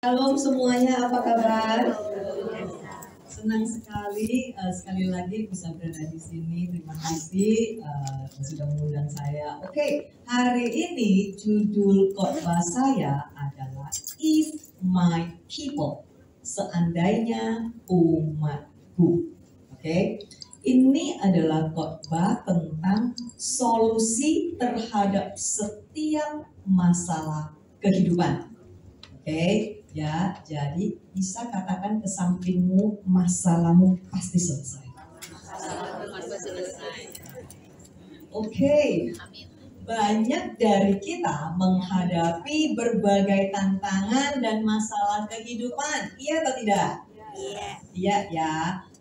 Shalom semuanya, apa kabar? Senang sekali lagi bisa berada di sini. Terima kasih sudah mengundang saya. Oke, hari ini judul khotbah saya adalah If My People, seandainya umatku. Oke, ini adalah khotbah tentang solusi terhadap setiap masalah kehidupan. Oke, ya, jadi bisa katakan ke sampingmu, masalahmu pasti selesai. Oke, banyak dari kita menghadapi berbagai tantangan dan masalah kehidupan, iya atau tidak? Iya ya.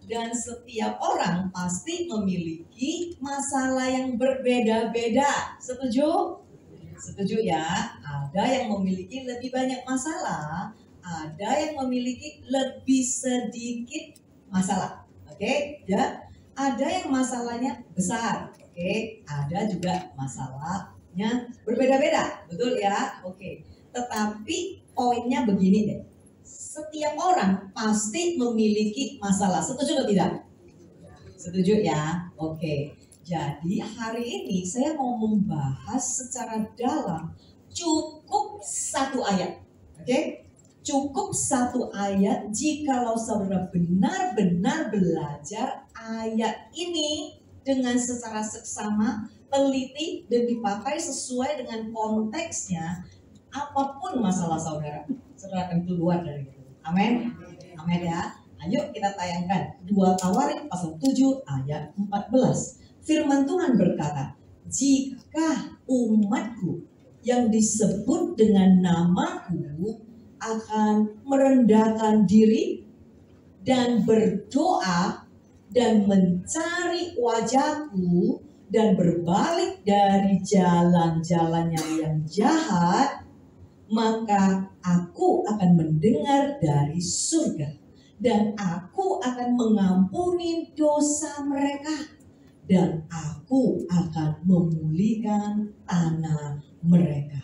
Dan setiap orang pasti memiliki masalah yang berbeda-beda. Setuju? Setuju ya, ada yang memiliki lebih banyak masalah, ada yang memiliki lebih sedikit masalah. Oke, ya. Ada yang masalahnya besar, oke. Ada juga masalahnya berbeda-beda, betul ya? Oke. Tetapi poinnya begini deh. Setiap orang pasti memiliki masalah. Setuju atau tidak? Setuju ya? Oke. Jadi hari ini saya mau membahas secara dalam cukup satu ayat. Oke? Cukup satu ayat jikalau saudara benar-benar belajar ayat ini dengan secara seksama, teliti dan dipakai sesuai dengan konteksnya, apapun masalah saudara akan keluar dari itu. Amin. Amin ya. Ayo kita tayangkan 2 Tawarik pasal 7 ayat 14. Firman Tuhan berkata, jika umatku yang disebut dengan namaku akan merendahkan diri dan berdoa dan mencari wajahku dan berbalik dari jalan-jalannya yang jahat, maka aku akan mendengar dari surga dan aku akan mengampuni dosa mereka dan aku akan memulihkan tanah mereka.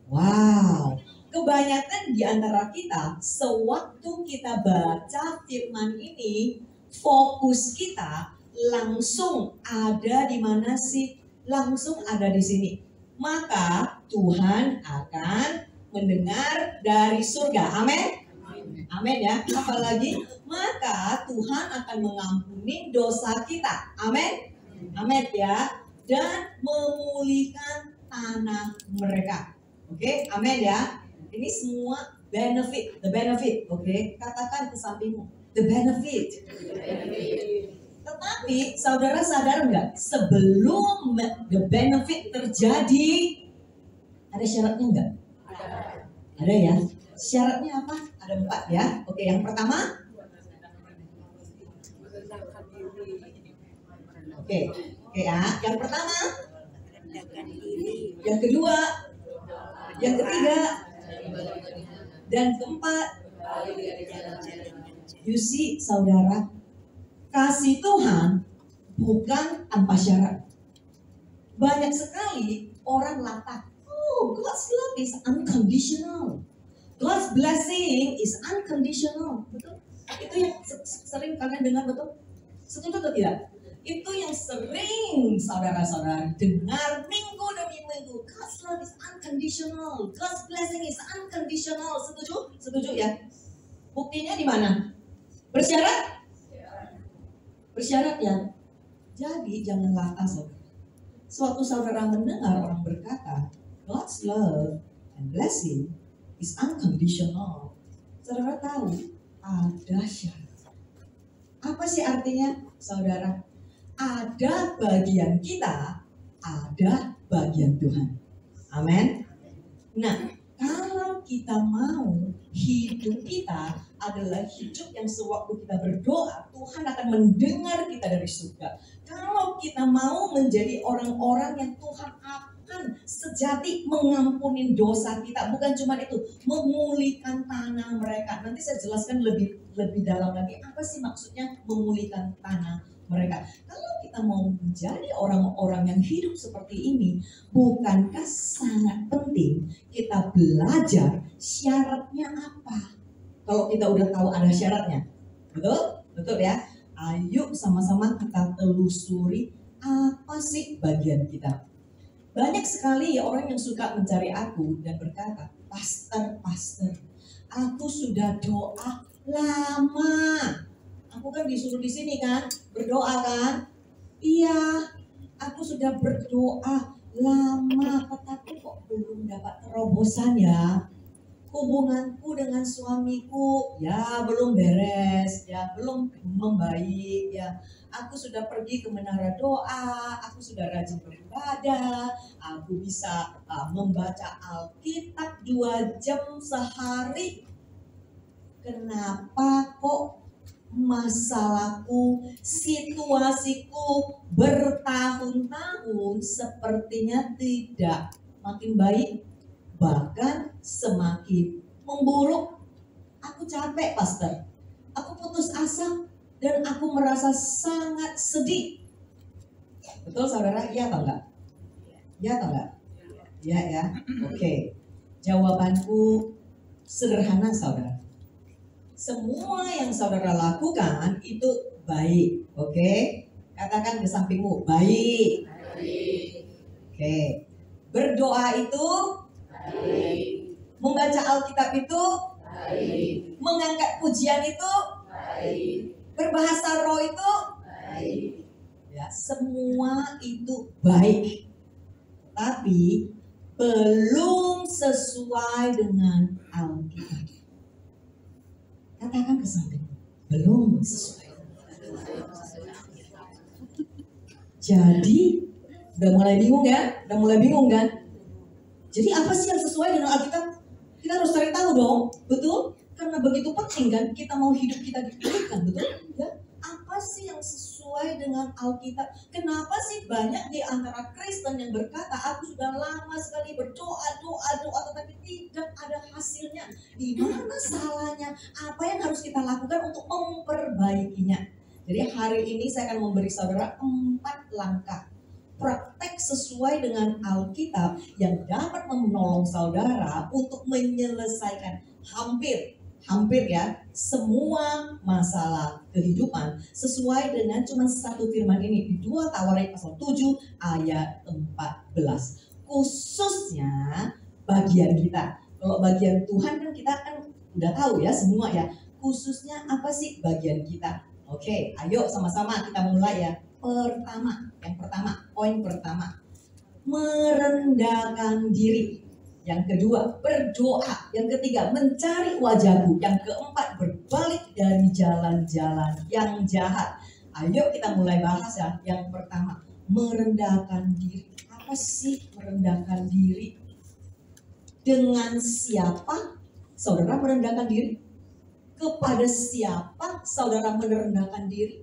Wow, kebanyakan di antara kita sewaktu kita baca firman ini, fokus kita langsung ada di mana sih? Langsung ada di sini. Maka Tuhan akan mendengar dari surga. Amin. Amin ya. Apalagi maka Tuhan akan mengampuni dosa kita. Amin. Amin ya. Dan memulihkan tanah mereka. Oke, amin ya. Ini semua benefit, the benefit. Oke, katakan ke sampingmu, the benefit. Tetapi saudara sadar nggak? Sebelum the benefit terjadi, ada syaratnya nggak? Ada ya. Syaratnya apa? Ada 4 ya. Oke, yang pertama. Oke ya. Yang pertama. Yang kedua. Yang ketiga. Dan keempat. You see, saudara, kasih Tuhan bukan tanpa syarat. Banyak sekali orang latah. Oh, God's love is unconditional. God's blessing is unconditional. Betul? Itu yang sering kalian dengar, betul? Setuju atau tidak? Itu yang sering saudara-saudara dengar minggu demi minggu. God's love is unconditional. God's blessing is unconditional. Setuju? Setuju ya? Buktinya di mana? Bersyarat? Bersyarat ya? Jadi jangan latah saudara. Suatu saudara mendengar orang berkata, God's love and blessing is unconditional. Saudara tahu ada syarat. Apa sih artinya, saudara? Ada bagian kita, ada bagian Tuhan. Amin. Nah, kalau kita mau hidup kita adalah hidup yang sewaktu kita berdoa, Tuhan akan mendengar kita dari surga. Kalau kita mau menjadi orang-orang yang Tuhan akan sejati mengampuni dosa kita, bukan cuma itu, memulihkan tanah mereka. Nanti saya jelaskan lebih dalam lagi apa sih maksudnya memulihkan tanah mereka. Kalau kita mau menjadi orang-orang yang hidup seperti ini, bukankah sangat penting kita belajar syaratnya apa? Kalau kita udah tahu ada syaratnya, betul? Betul ya? Ayo sama-sama kita telusuri apa sih bagian kita. Banyak sekali ya orang yang suka mencari aku dan berkata, Pastor, aku sudah doa lama. Aku kan disuruh di sini kan, berdoa kan? Iya, aku sudah berdoa lama, tetapi kok belum dapat terobosan ya. Hubunganku dengan suamiku ya belum beres, ya belum membaik ya. Aku sudah pergi ke menara doa, aku sudah rajin beribadah, aku bisa membaca Alkitab 2 jam sehari. Kenapa kok masalahku, situasiku bertahun-tahun sepertinya tidak makin baik, bahkan semakin memburuk? Aku capek, Pastor. Aku putus asa dan aku merasa sangat sedih. Betul saudara? Iya atau enggak? Iya atau enggak? Iya ya. Oke. Jawabanku sederhana saudara. Semua yang saudara lakukan itu baik, oke? Katakan ke sampingmu, baik. Oke. Berdoa itu baik. Membaca Alkitab itu baik. Mengangkat pujian itu baik. Berbahasa roh itu baik. Ya, semua itu baik. Tapi belum sesuai dengan Alkitab. Katakan ke samping, belum sesuai. Jadi udah mulai bingung ya? Udah mulai bingung kan? Jadi apa sih yang sesuai dengan Alkitab? Kita harus cari tahu dong, betul? Karena begitu penting kan kita mau hidup kita dipilihkan, betul? Ya, apa sih yang sesuai dengan Alkitab? Kenapa sih banyak di antara Kristen yang berkata, aku sudah lama sekali berdoa, tetapi tidak ada hasilnya. Di mana salahnya? Apa yang harus kita lakukan untuk memperbaikinya? Jadi hari ini saya akan memberi saudara 4 langkah praktek sesuai dengan Alkitab yang dapat menolong saudara untuk menyelesaikan hampir ya semua masalah kehidupan sesuai dengan cuma satu firman ini di 2 Tawarik pasal 7 ayat 14. Khususnya bagian kita. Kalau bagian Tuhan kan kita kan udah tahu ya semua ya. Khususnya apa sih bagian kita? Oke, ayo sama-sama kita mulai ya. Yang pertama, poin pertama, merendahkan diri. Yang kedua, berdoa. Yang ketiga, mencari wajahku. Yang keempat, berbalik dari jalan-jalan yang jahat. Ayo kita mulai bahas ya. Yang pertama, merendahkan diri. Apa sih merendahkan diri? Dengan siapa saudara merendahkan diri? Kepada siapa saudara merendahkan diri?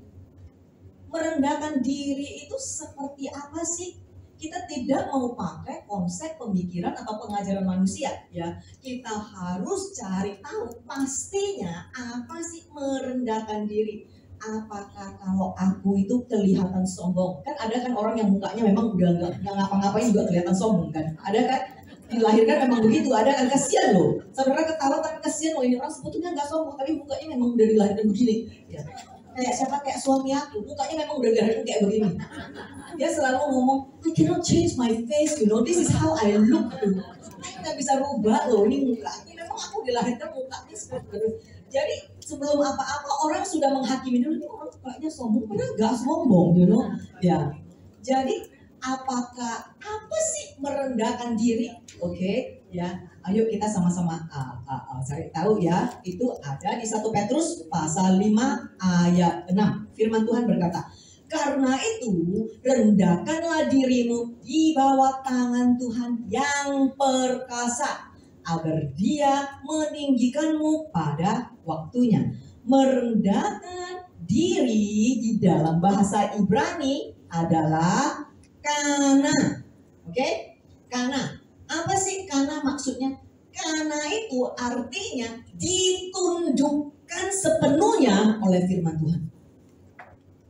Merendahkan diri itu seperti apa sih? Kita tidak mau pakai konsep pemikiran atau pengajaran manusia ya. Kita harus cari tahu pastinya apa sih merendahkan diri. Apakah kalau aku itu kelihatan sombong? Kan ada kan orang yang mukanya memang udah nggak ngapa-ngapain juga kelihatan sombong kan? Ada kan? Dilahirkan memang begitu, ada kan? Kasihan loh. Saudara ketawa tapi kasihan loh, ini orang sebetulnya nggak sombong tapi mukanya memang udah dilahirkan begini. Ya. Kayak suami aku, mukanya memang udah dilahirkan kayak begini. Dia selalu ngomong, I cannot change my face, this is how I look. Saya nggak bisa rubah loh, ini mukanya memang aku dilahirkan mukanya seperti itu. Jadi sebelum apa-apa orang sudah menghakimi dulu, ini orang mukanya sombong, padahal nggak sombong, Ya. Jadi apakah apa sih merendahkan diri? Oke, ya. Ayo kita sama-sama cari tahu ya. Itu ada di 1 Petrus pasal 5 ayat 6. Firman Tuhan berkata, karena itu rendahkanlah dirimu di bawah tangan Tuhan yang perkasa, agar Dia meninggikanmu pada waktunya. Merendahkan diri di dalam bahasa Ibrani adalah kana. Oke? Kana. Apa sih kana maksudnya? Kana itu artinya ditundukkan sepenuhnya oleh firman Tuhan.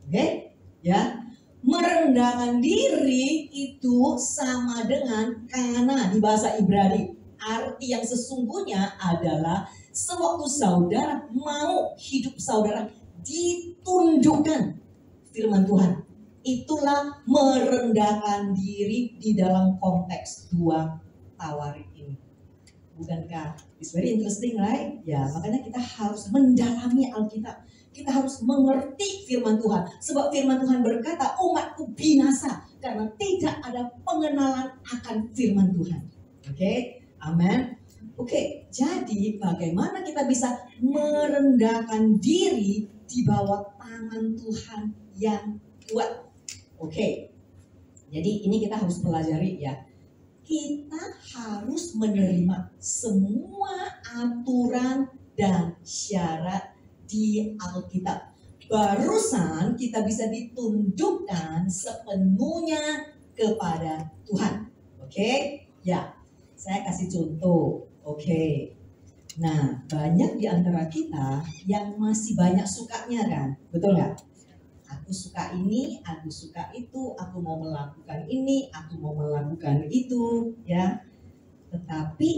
Oke? Ya, merendahkan diri itu sama dengan kana di bahasa Ibrani. Arti yang sesungguhnya adalah sewaktu saudara mau hidup saudara ditundukkan firman Tuhan. Itulah merendahkan diri di dalam konteks 2 Tawarik ini. Bukankah it's very interesting, right? Ya, makanya kita harus mendalami Alkitab. Kita harus mengerti firman Tuhan. Sebab firman Tuhan berkata, umatku binasa karena tidak ada pengenalan akan firman Tuhan. Oke, amin. Oke, jadi bagaimana kita bisa merendahkan diri di bawah tangan Tuhan yang kuat? Oke, jadi ini kita harus pelajari ya. Kita harus menerima semua aturan dan syarat di Alkitab. Barusan kita bisa ditundukkan sepenuhnya kepada Tuhan. Oke? Ya, saya kasih contoh. Oke. Nah, banyak di antara kita yang masih banyak sukanya kan? Betul nggak? Aku suka ini, aku suka itu, aku mau melakukan ini, aku mau melakukan itu, ya. Tetapi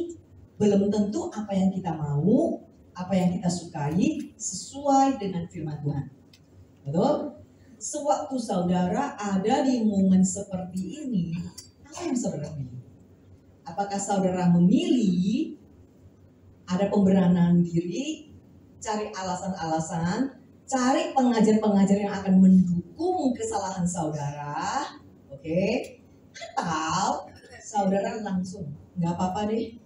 belum tentu apa yang kita mau, apa yang kita sukai sesuai dengan firman Tuhan. Betul? Sewaktu saudara ada di momen seperti ini, apa yang saudara pilih? Apakah saudara memilih ada pemberanan diri, cari alasan-alasan, cari pengajar-pengajar yang akan mendukung kesalahan saudara, oke? Atau saudara langsung, nggak apa-apa deh,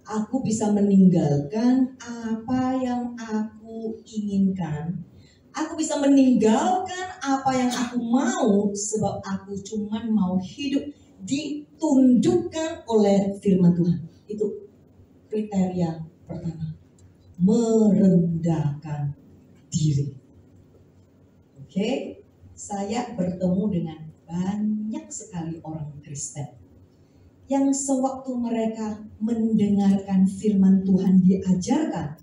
aku bisa meninggalkan apa yang aku inginkan, aku bisa meninggalkan apa yang aku mau, sebab aku cuman mau hidup ditundukkan oleh firman Tuhan. Itu kriteria pertama, merendahkan diri. Oke, saya bertemu dengan banyak sekali orang Kristen yang sewaktu mereka mendengarkan firman Tuhan diajarkan,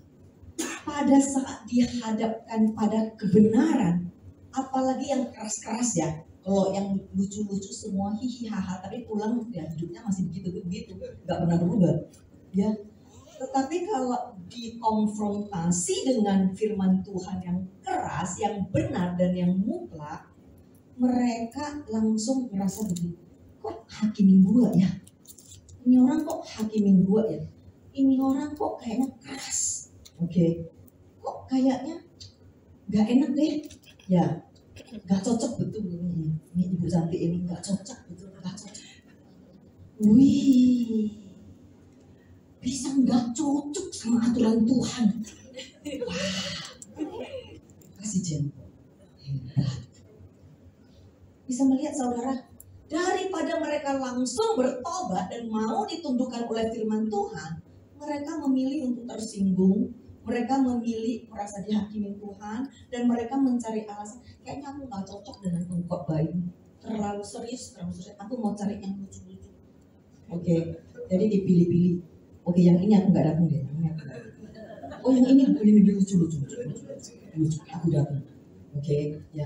pada saat dihadapkan pada kebenaran, apalagi yang keras-keras ya, kalau yang lucu-lucu semua hihi haha, tapi pulang ya hidupnya masih begitu-begitu, nggak pernah berubah, ya. Tetapi kalau dikonfrontasi dengan firman Tuhan yang keras, yang benar dan yang mutlak, mereka langsung merasa begini, kok hakimin gua ya? Ini orang kok hakimin gua ya? Ini orang kok kayaknya keras, oke? Kok kayaknya gak enak deh? Ya, gak cocok betul ini Ibu Santi ini gak cocok betul, gak cocok. Wih. Bisa nggak cocok sama aturan Tuhan. Wah, kasih jempol. Hebat. Bisa melihat saudara, daripada mereka langsung bertobat dan mau ditundukkan oleh firman Tuhan, mereka memilih untuk tersinggung, mereka memilih merasa dihakimi Tuhan, dan mereka mencari alasan, kayaknya aku nggak cocok dengan pengkhotbah ini. Terlalu serius, aku mau cari yang lucu-lucu. Oke, jadi dipilih-pilih. Oke, yang ini aku nggak datang deh. Oh, yang ini lucu. Aku datang. Oke, ya.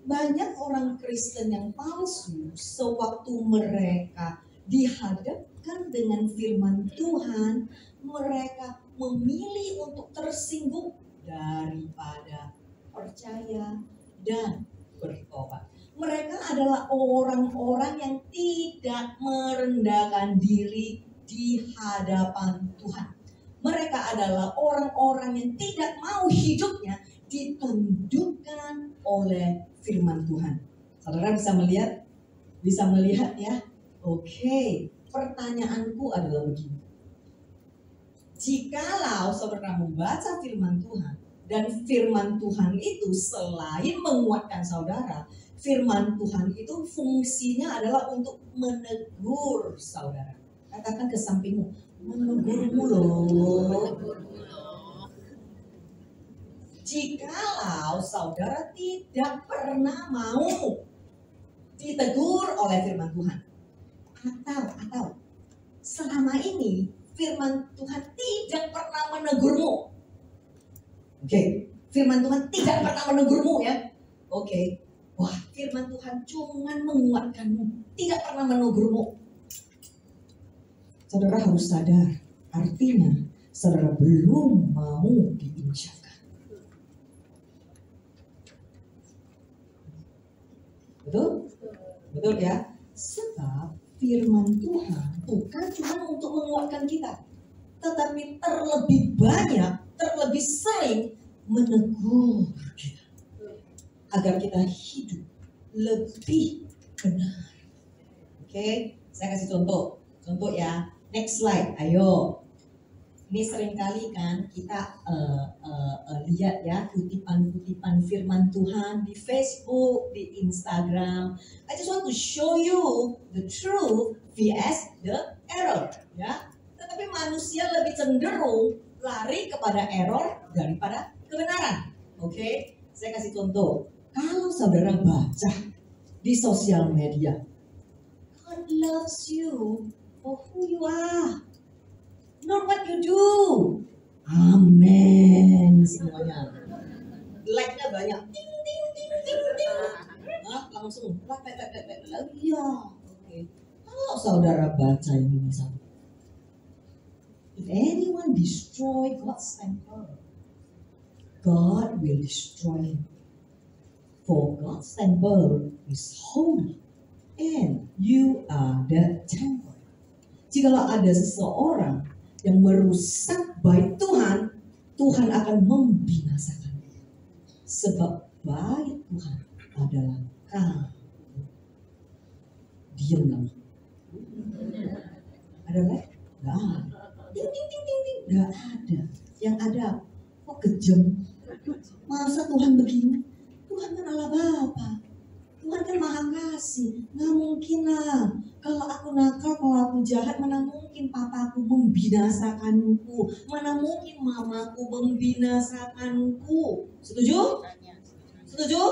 Banyak orang Kristen yang palsu sewaktu mereka dihadapkan dengan firman Tuhan, mereka memilih untuk tersinggung daripada percaya dan bertobat. Mereka adalah orang-orang yang tidak merendahkan diri di hadapan Tuhan. Mereka adalah orang-orang yang tidak mau hidupnya ditundukkan oleh firman Tuhan. Saudara bisa melihat ya. Oke, pertanyaanku adalah begini. Jikalau saudara membaca firman Tuhan dan firman Tuhan itu selain menguatkan saudara, firman Tuhan itu fungsinya adalah untuk menegur saudara. Katakan ke sampingmu, menegurmu loh. Jikalau saudara tidak pernah mau ditegur oleh firman Tuhan, atau selama ini firman Tuhan tidak pernah menegurmu. Oke, firman Tuhan tidak pernah menegurmu ya. Oke, Wah, firman Tuhan cuma menguatkanmu, tidak pernah menegurmu. Saudara harus sadar, artinya saudara belum mau diinsyafkan. Betul? Betul ya? Sebab firman Tuhan bukan cuma untuk menguatkan kita, tetapi terlebih banyak, terlebih sering menegur kita agar kita hidup lebih benar. Oke, saya kasih contoh ya. Next slide, ayo. Ini seringkali kan kita lihat ya kutipan-kutipan firman Tuhan di Facebook, di Instagram. I just want to show you the truth vs the error, ya. Tetapi manusia lebih cenderung lari kepada error daripada kebenaran. Oke, saya kasih contoh. Kalau saudara baca di sosial media, God loves you for who you are, not what you do. Amin semuanya. Like-nya banyak. Ting ting ting ting ting. Langsung like. Iya. Oke. Kalau saudara baca ini misalnya, if anyone destroy God's temple, God will destroy him. For God's temple is holy, and you are the temple. Jikalau ada seseorang yang merusak bait Tuhan, Tuhan akan membinasakan. Sebab bait Tuhan adalah kamu. Diam lagi. Ada lagi? Gak ada. Ting ting ting ting ting. Gak ada. Yang ada, kok kejam? Masa Tuhan begini? Tuhan kan Allah Bapa. Tuhan kan Maha Kasih. Nggak mungkin lah. Kalau aku nakal, kalau aku jahat, mana mungkin papaku membinasakanku. Mana mungkin mamaku membinasakanku. Setuju? Setuju?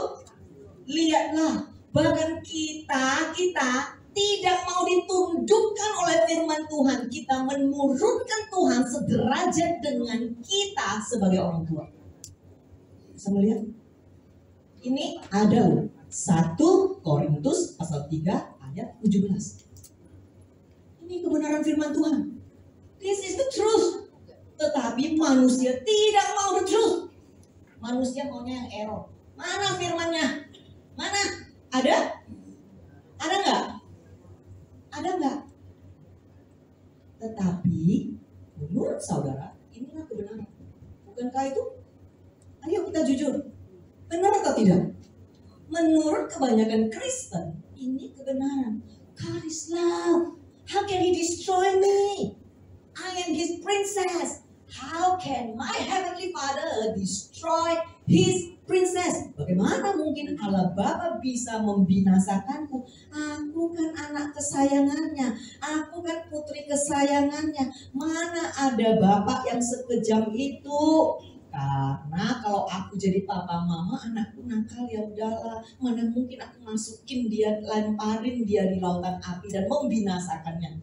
Lihatlah. Bahkan kita tidak mau ditundukkan oleh firman Tuhan. Kita menurunkan Tuhan sederajat dengan kita sebagai orang tua. Bisa melihat? Ini ada loh. 1 Korintus pasal 3 ayat 17. Ini kebenaran firman Tuhan. This is the truth. Tetapi manusia tidak mau the truth. Manusia maunya yang error. Mana firmannya? Mana? Ada? Ada nggak? Ada nggak? Tetapi menurut saudara, inilah kebenaran. Bukankah itu? Ayo kita jujur. Benar atau tidak? Menurut kebanyakan Kristen, ini kebenaran. God is love. How can he destroy me? I am his princess. How can my heavenly Father destroy his princess? Bagaimana mungkin Allah Bapa bisa membinasakanku? Aku kan anak kesayangannya. Aku kan putri kesayangannya. Mana ada Bapak yang sekejam itu? Karena kalau aku jadi papa mama, anakku nakal, ya udahlah. Mana mungkin aku masukin dia, lemparin dia di lautan api dan membinasakannya.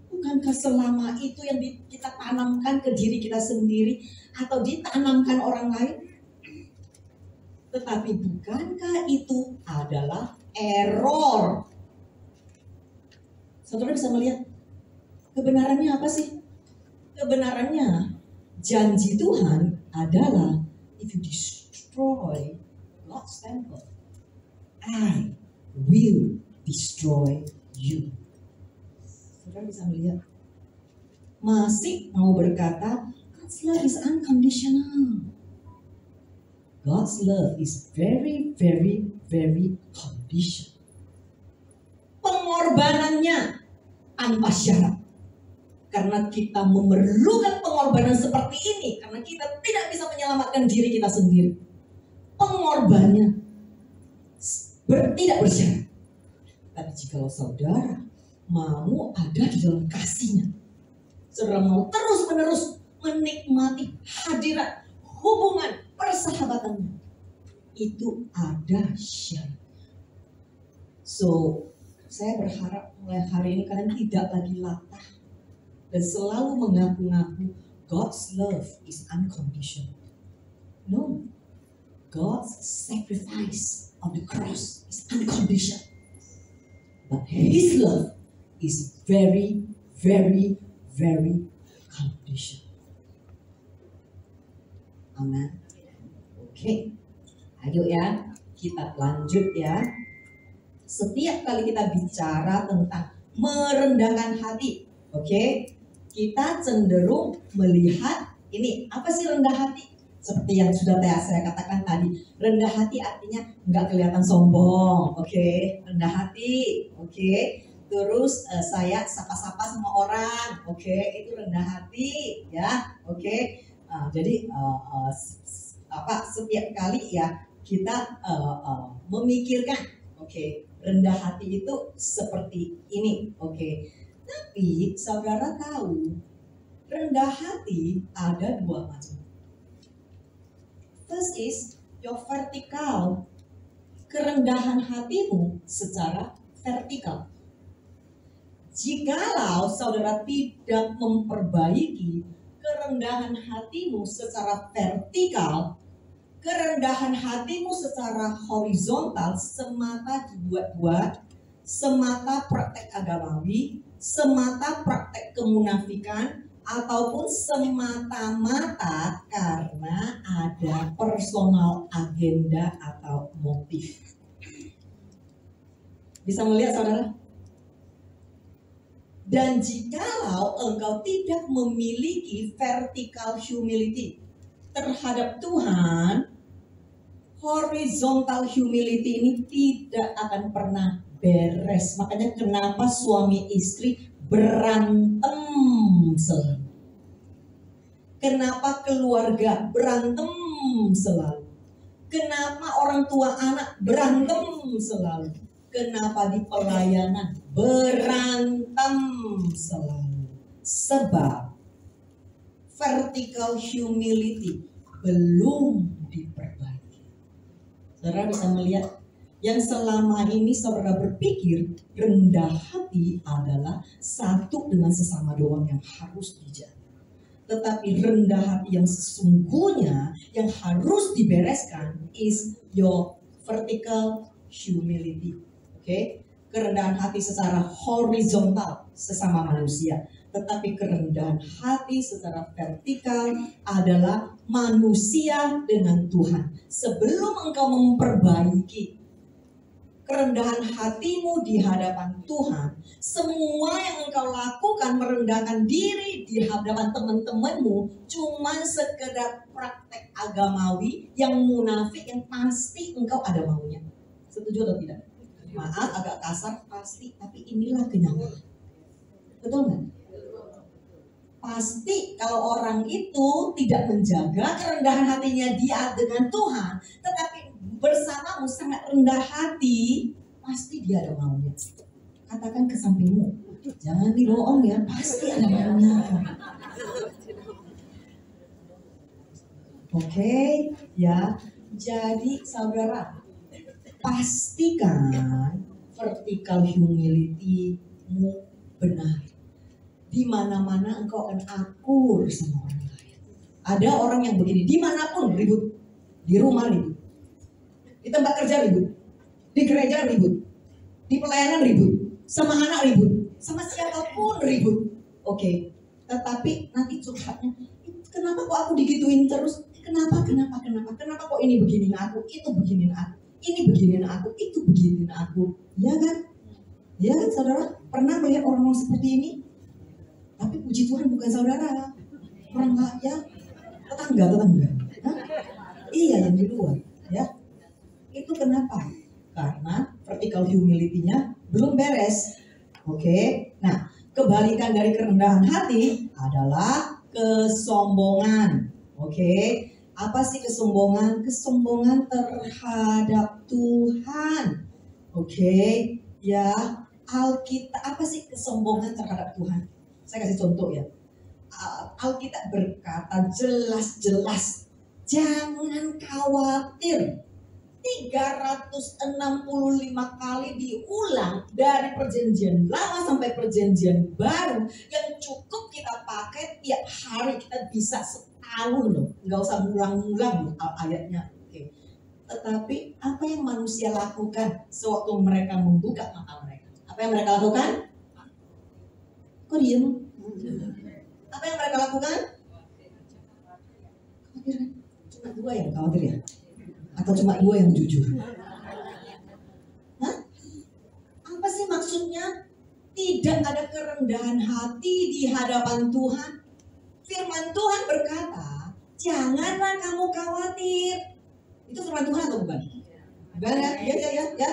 Bukankah selama itu yang kita tanamkan ke diri kita sendiri atau ditanamkan orang lain? Tetapi bukankah itu adalah error? Saudara bisa melihat kebenarannya apa sih? Kebenarannya janji Tuhan adalah if you destroy God's temple, I will destroy you. Saudara bisa melihat, masih mau berkata God's love is unconditional. God's love is very, very, very conditional. Pengorbanannya tanpa syarat. Karena kita memerlukan pengorbanan seperti ini, karena kita tidak bisa menyelamatkan diri kita sendiri. Pengorbanannya tidak bersyarat. Tapi jika saudara mau ada di dalam kasihnya, saudara mau terus-menerus menikmati hadirat, hubungan, persahabatannya, itu ada syarat. So, saya berharap mulai hari ini kalian tidak lagi latah dan selalu mengaku-ngaku God's love is unconditional. No, God's sacrifice of the cross is unconditional. But His love is very, very, very conditional. Amen. Oke, ayo ya, kita lanjut ya. Setiap kali kita bicara tentang merendahkan hati, oke, kita cenderung melihat ini, apa sih rendah hati? Seperti yang sudah saya katakan tadi, rendah hati artinya nggak kelihatan sombong, oke? Rendah hati, oke? Terus saya sapa-sapa sama orang, oke? Itu rendah hati, ya, oke? Jadi setiap kali ya kita memikirkan, oke? Rendah hati itu seperti ini, oke? Tapi saudara tahu, rendah hati ada dua macam. First is your vertical, kerendahan hatimu secara vertikal. Jikalau saudara tidak memperbaiki kerendahan hatimu secara vertikal, kerendahan hatimu secara horizontal semata dibuat-buat, semata praktek agamawi, semata praktek kemunafikan, ataupun semata-mata karena ada personal agenda atau motif. Bisa melihat saudara? Dan jikalau engkau tidak memiliki vertical humility terhadap Tuhan, horizontal humility ini tidak akan pernah beres. Makanya kenapa suami istri berantem selalu. Kenapa keluarga berantem selalu. Kenapa orang tua anak berantem selalu. Kenapa di pelayanan berantem selalu. Sebab vertical humility belum diperbaiki. Saudara bisa melihat yang selama ini saudara berpikir rendah hati adalah satu dengan sesama doang yang harus dijaga. Tetapi rendah hati yang sesungguhnya yang harus dibereskan is your vertical humility. Oke? Kerendahan hati secara horizontal sesama manusia. Tetapi kerendahan hati secara vertikal adalah manusia dengan Tuhan. Sebelum engkau memperbaiki kerendahan hatimu di hadapan Tuhan, semua yang engkau lakukan merendahkan diri di hadapan teman-temanmu cuma sekedar praktek agamawi yang munafik yang pasti engkau ada maunya. Setuju atau tidak? Maaf agak kasar pasti, tapi inilah kenyamanan. Betul nggak? Pasti kalau orang itu tidak menjaga kerendahan hatinya dia dengan Tuhan, tetapi bersamamu sangat rendah hati, pasti dia ada maunya. Katakan ke sampingmu, jangan dibohong ya, pasti ada maunya. Oke, ya. Jadi saudara, pastikan vertical humility-mu benar. Di mana-mana engkau akan akur sama orang lain. Ada orang yang begini, dimanapun ribut, di rumah ribut, di tempat kerja ribut, di gereja ribut, di pelayanan ribut, sama anak ribut, sama siapapun ribut. Oke, tetapi nanti curhatnya, kenapa kok aku digituin terus? Kenapa kok ini beginiin aku, itu beginiin aku, ini beginiin aku, itu beginiin aku. Ya kan? Ya kan saudara? Pernah melihat orang-orang seperti ini? Tapi puji Tuhan bukan saudara, orang ya tetangga. Hah? Iya yang di luar, ya. Itu kenapa? Karena vertical humility-nya belum beres. Oke. Nah, kebalikan dari kerendahan hati adalah kesombongan. Oke. Apa sih kesombongan? Kesombongan terhadap Tuhan. Oke. Ya, Alkitab apa sih kesombongan terhadap Tuhan? Saya kasih contoh ya. Alkitab berkata jelas-jelas, jangan khawatir. 365 kali diulang dari perjanjian lama sampai perjanjian baru yang cukup kita pakai tiap hari, kita bisa setahun loh, nggak usah ngulang-ngulang ayatnya. Oke. Tetapi apa yang manusia lakukan sewaktu mereka membuka mata mereka? Apa yang mereka lakukan? Kok diem? Apa yang mereka lakukan? Khawatir kan? Cuma 2 yang khawatir ya? Atau cuma 2 yang jujur? Hah? Apa sih maksudnya? Tidak ada kerendahan hati di hadapan Tuhan. Firman Tuhan berkata, janganlah kamu khawatir. Itu firman Tuhan atau bukan? Bukan ya? Ya.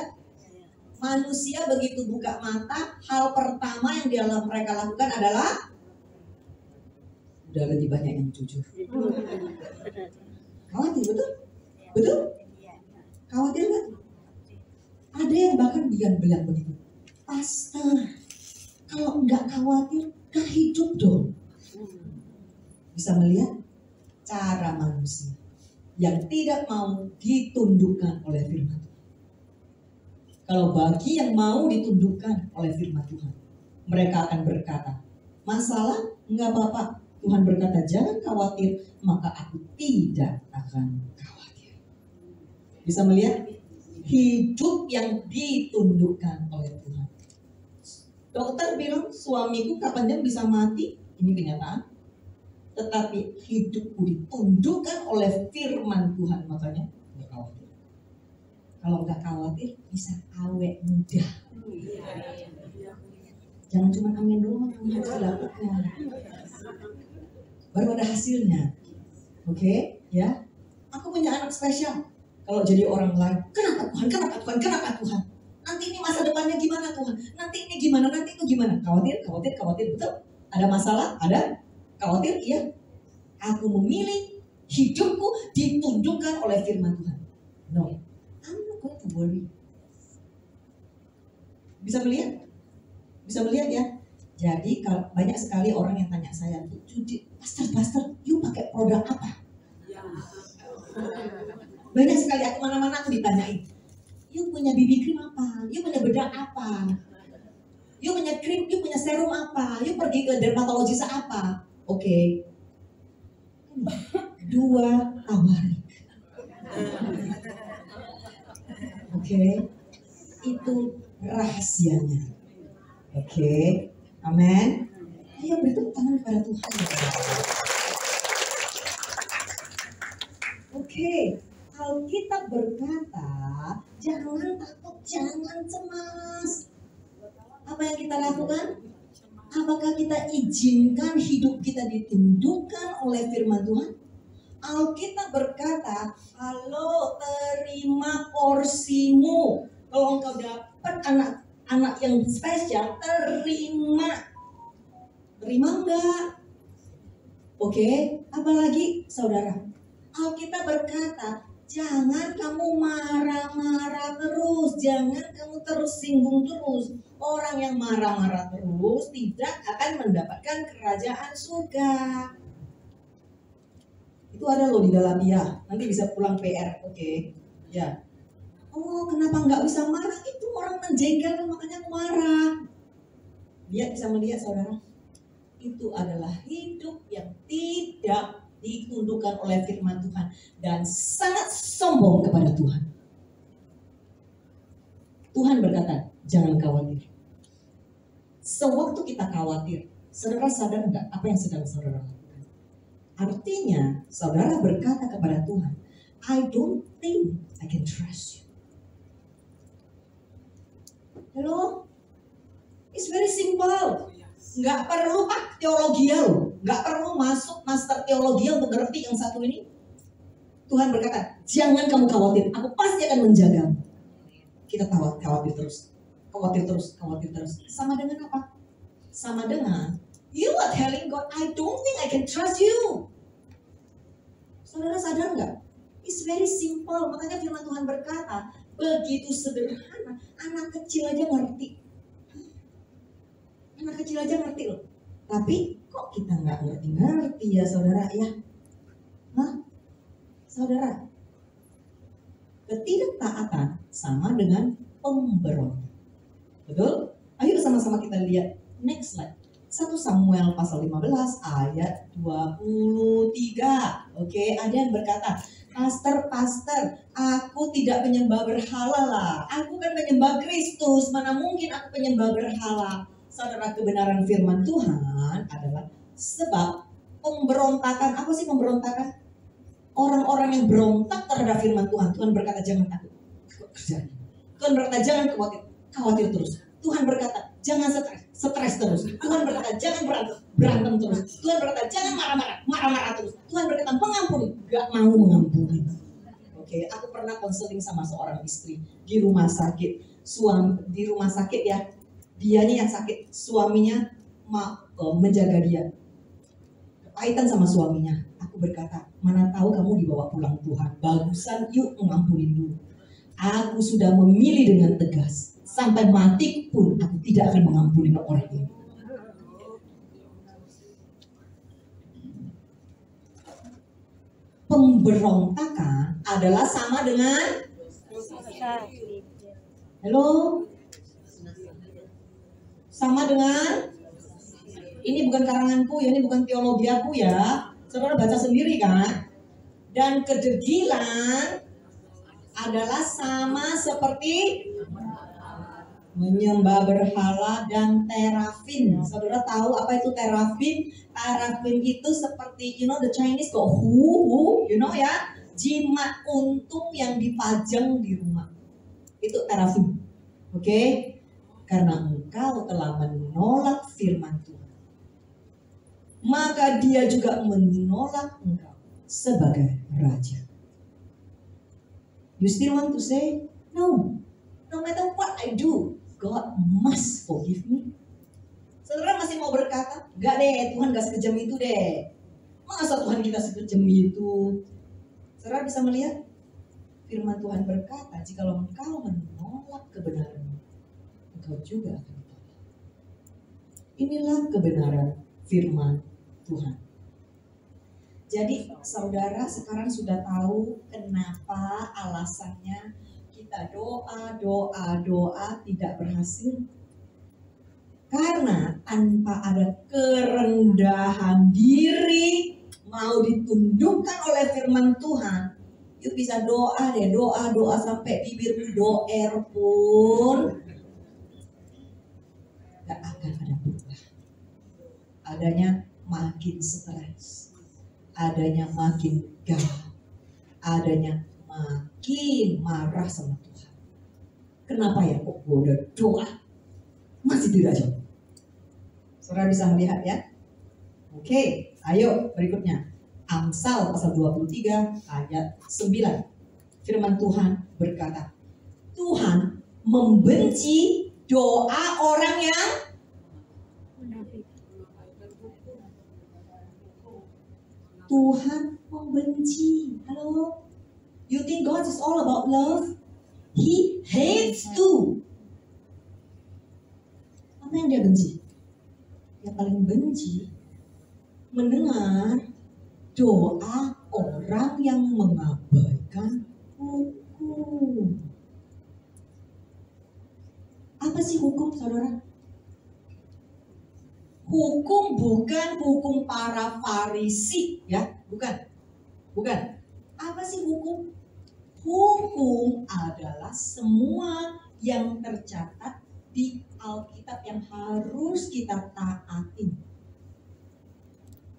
Manusia begitu buka mata, hal pertama yang mereka lakukan adalah udah lebih banyak yang jujur. Khawatir, betul? Betul? Khawatir nggak? Ada yang bahkan bilang begitu, Pastor, kalau nggak khawatir, nggak hidup dong. Bisa melihat cara manusia yang tidak mau ditundukkan oleh firman Tuhan. Kalau bagi yang mau ditundukkan oleh firman Tuhan, mereka akan berkata, masalah nggak apa-apa. Tuhan berkata, jangan khawatir, maka aku tidak akan khawatir. Bisa melihat hidup yang ditundukkan oleh Tuhan. Dokter bilang suamiku kapan dia bisa mati, ini kenyataan. Tetapi hidupku ditundukkan oleh firman Tuhan, makanya nggak khawatir. Kalau nggak khawatir bisa awet muda. Jangan cuma amin doang, yang harus dilakukan. Baru ada hasilnya. Oke, ya. Aku punya anak spesial. Kalau jadi orang lain, kenapa Tuhan? Kenapa Tuhan? Kenapa Tuhan? Nanti ini masa depannya gimana Tuhan? Nanti ini gimana? Nanti itu gimana? Khawatir, betul? Ada masalah? Ada? Khawatir? Iya. Aku memilih hidupku ditundukkan oleh firman Tuhan. No, I'm not going to worry. Bisa melihat? Bisa melihat ya? Jadi kalau banyak sekali orang yang tanya saya, Pastor, you pakai produk apa? Banyak sekali aku mana-mana aku ditanyain, you punya BB cream apa? You punya bedak apa? You punya krim, you punya serum apa? You pergi ke dermatologis apa? Oke. 2 tawari. Oke. Itu rahasianya. Oke. Amin. Ayo beri tepuk tangan kepada Tuhan. Oke. Alkitab berkata, jangan takut, jangan cemas. Apa yang kita lakukan? Apakah kita izinkan hidup kita ditundukkan oleh firman Tuhan? Alkitab berkata, kalau terima porsimu. Kalau engkau dapat anak yang spesial, terima. Terima enggak? Oke, apalagi saudara? Alkitab berkata, jangan kamu marah-marah terus, jangan kamu terus singgung terus. Orang yang marah-marah terus tidak akan mendapatkan kerajaan surga. Itu ada loh di dalam ya. Nanti bisa pulang PR, oke? Ya. Oh, kenapa nggak bisa marah? Itu orang menjengkelkan, makanya aku marah. Dia bisa melihat saudara, itu adalah hidup yang tidak ditundukkan oleh firman Tuhan dan sangat sombong kepada Tuhan. Tuhan berkata, jangan khawatir. Sewaktu kita khawatir, saudara sadar nggak apa yang sedang saudara lakukan? Artinya, saudara berkata kepada Tuhan, I don't think I can trust you. Hello? It's very simple. Nggak perlu teologi loh. Nggak perlu masuk master teologi untuk ngerti yang satu ini. Tuhan berkata, jangan kamu khawatir, aku pasti akan menjagamu. Kita khawatir terus. Sama dengan apa? Sama dengan you are telling God, I don't think I can trust you. Saudara sadar nggak? It's very simple. Makanya firman Tuhan berkata, begitu sederhana. Anak kecil aja ngerti. Anak kecil aja ngerti loh. Tapi kok kita nggak ngerti ya saudara ya? Hah? Saudara, ketidaktaatan sama dengan pemberontak. Betul? Ayo sama-sama kita lihat next slide. 1 Samuel pasal 15 ayat 23. Oke, ada yang berkata, Pastor, aku tidak penyembah berhala lah. Aku kan penyembah Kristus, mana mungkin aku penyembah berhala. Saudara, kebenaran firman Tuhan adalah sebab pemberontakan. Apa sih pemberontakan? Orang-orang yang berontak terhadap firman Tuhan. Tuhan berkata, jangan takut. Kerjanya. Tuhan berkata, jangan khawatir terus. Tuhan berkata, jangan stres terus. Tuhan berkata, jangan berantem terus. Tuhan berkata, jangan marah-marah terus. Tuhan berkata, mengampuni, gak mau mengampuni. Oke, aku pernah konseling sama seorang istri di rumah sakit. Di rumah sakit ya, dianya yang sakit, suaminya menjaga dia. Kepahitan sama suaminya. Aku berkata, mana tahu kamu dibawa pulang Tuhan. Bagusan yuk mengampuni dulu. Aku sudah memilih dengan tegas. Sampai mati pun aku tidak akan mengampuni orang ini. Pemberontakan adalah sama dengan halo? Sama dengan ini bukan karanganku ya, ini bukan teologi aku ya. Saudara baca sendiri kan? Dan kedegilan adalah sama seperti menyembah berhala dan terafin. Saudara tahu apa itu terafin? Terafin itu seperti, the Chinese go hu, ya, jimat untung yang dipajang di rumah. Itu terafin. Oke? Karena engkau telah menolak firman Tuhan, maka dia juga menolak engkau sebagai raja. You still want to say, no matter what I do, God must forgive me. Saudara masih mau berkata, enggak deh, Tuhan gak sekejam itu deh. Masa Tuhan kita sekejam itu? Saudara bisa melihat firman Tuhan berkata, jikalau engkau menolak kebenaran, engkau juga akan ditolak. Inilah kebenaran firman Tuhan. Jadi saudara sekarang sudah tahu kenapa alasannya kita doa tidak berhasil. Karena tanpa ada kerendahan diri mau ditundukkan oleh firman Tuhan, yuk bisa doa sampai bibirmu doer pun gak akan ada berubah. Adanya makin stres, adanya makin galau, adanya makin marah sama Tuhan. Kenapa ya kok gue udah doa masih tidak jawab? Saudara bisa melihat ya. Oke, ayo berikutnya. Amsal pasal 23 ayat 9. Firman Tuhan berkata, Tuhan membenci doa orang yang Tuhan membenci. Halo? You think God is all about love? He hates too. Apa yang dia benci? Yang paling benci mendengar doa orang yang mengabaikan hukum. Apa sih hukum, saudara? Hukum bukan hukum para Farisi, ya, bukan. Apa sih hukum? Hukum adalah semua yang tercatat di Alkitab yang harus kita taatin.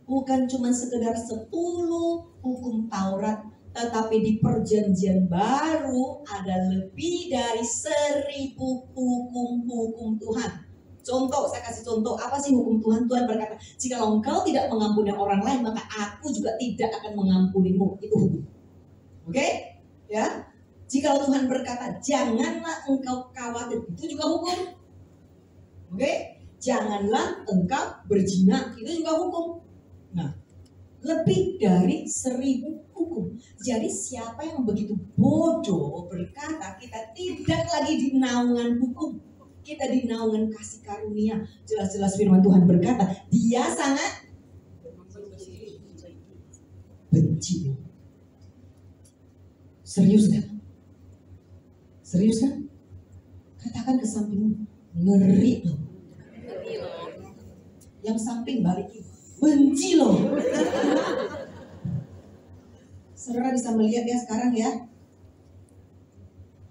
Bukan cuma sekedar 10 hukum Taurat, tetapi di perjanjian baru ada lebih dari 1000 hukum Tuhan. Contoh, saya kasih contoh, apa sih hukum Tuhan? Tuhan berkata, jika engkau tidak mengampuni orang lain, maka aku juga tidak akan mengampunimu. Itu hukum. Oke? Ya. Jika Tuhan berkata, janganlah engkau khawatir, itu juga hukum. Oke? Janganlah engkau berzina, itu juga hukum. Nah, lebih dari 1000 hukum. Jadi siapa yang begitu bodoh berkata kita tidak lagi di naungan hukum, kita di naungan kasih karunia. Jelas-jelas firman Tuhan berkata, dia sangat benci. Serius kan? Serius kan? Katakan ke sampingmu, ngeri loh. Yang samping balikin. Benci loh. Saudara bisa melihat ya sekarang ya.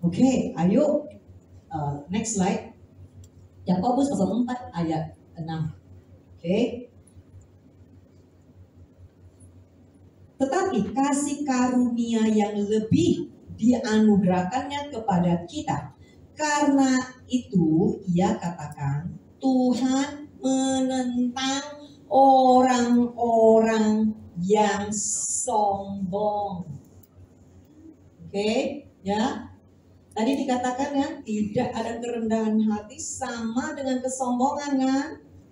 Oke, ayo next slide. Yakobus pasal 4 ayat 6. Oke. Tetapi kasih karunia yang lebih dianugerahkannya kepada kita. Karena itu ia katakan, Tuhan menentang orang-orang yang sombong. Oke, ya. Tadi dikatakan ya, tidak ada kerendahan hati sama dengan kesombongan kan?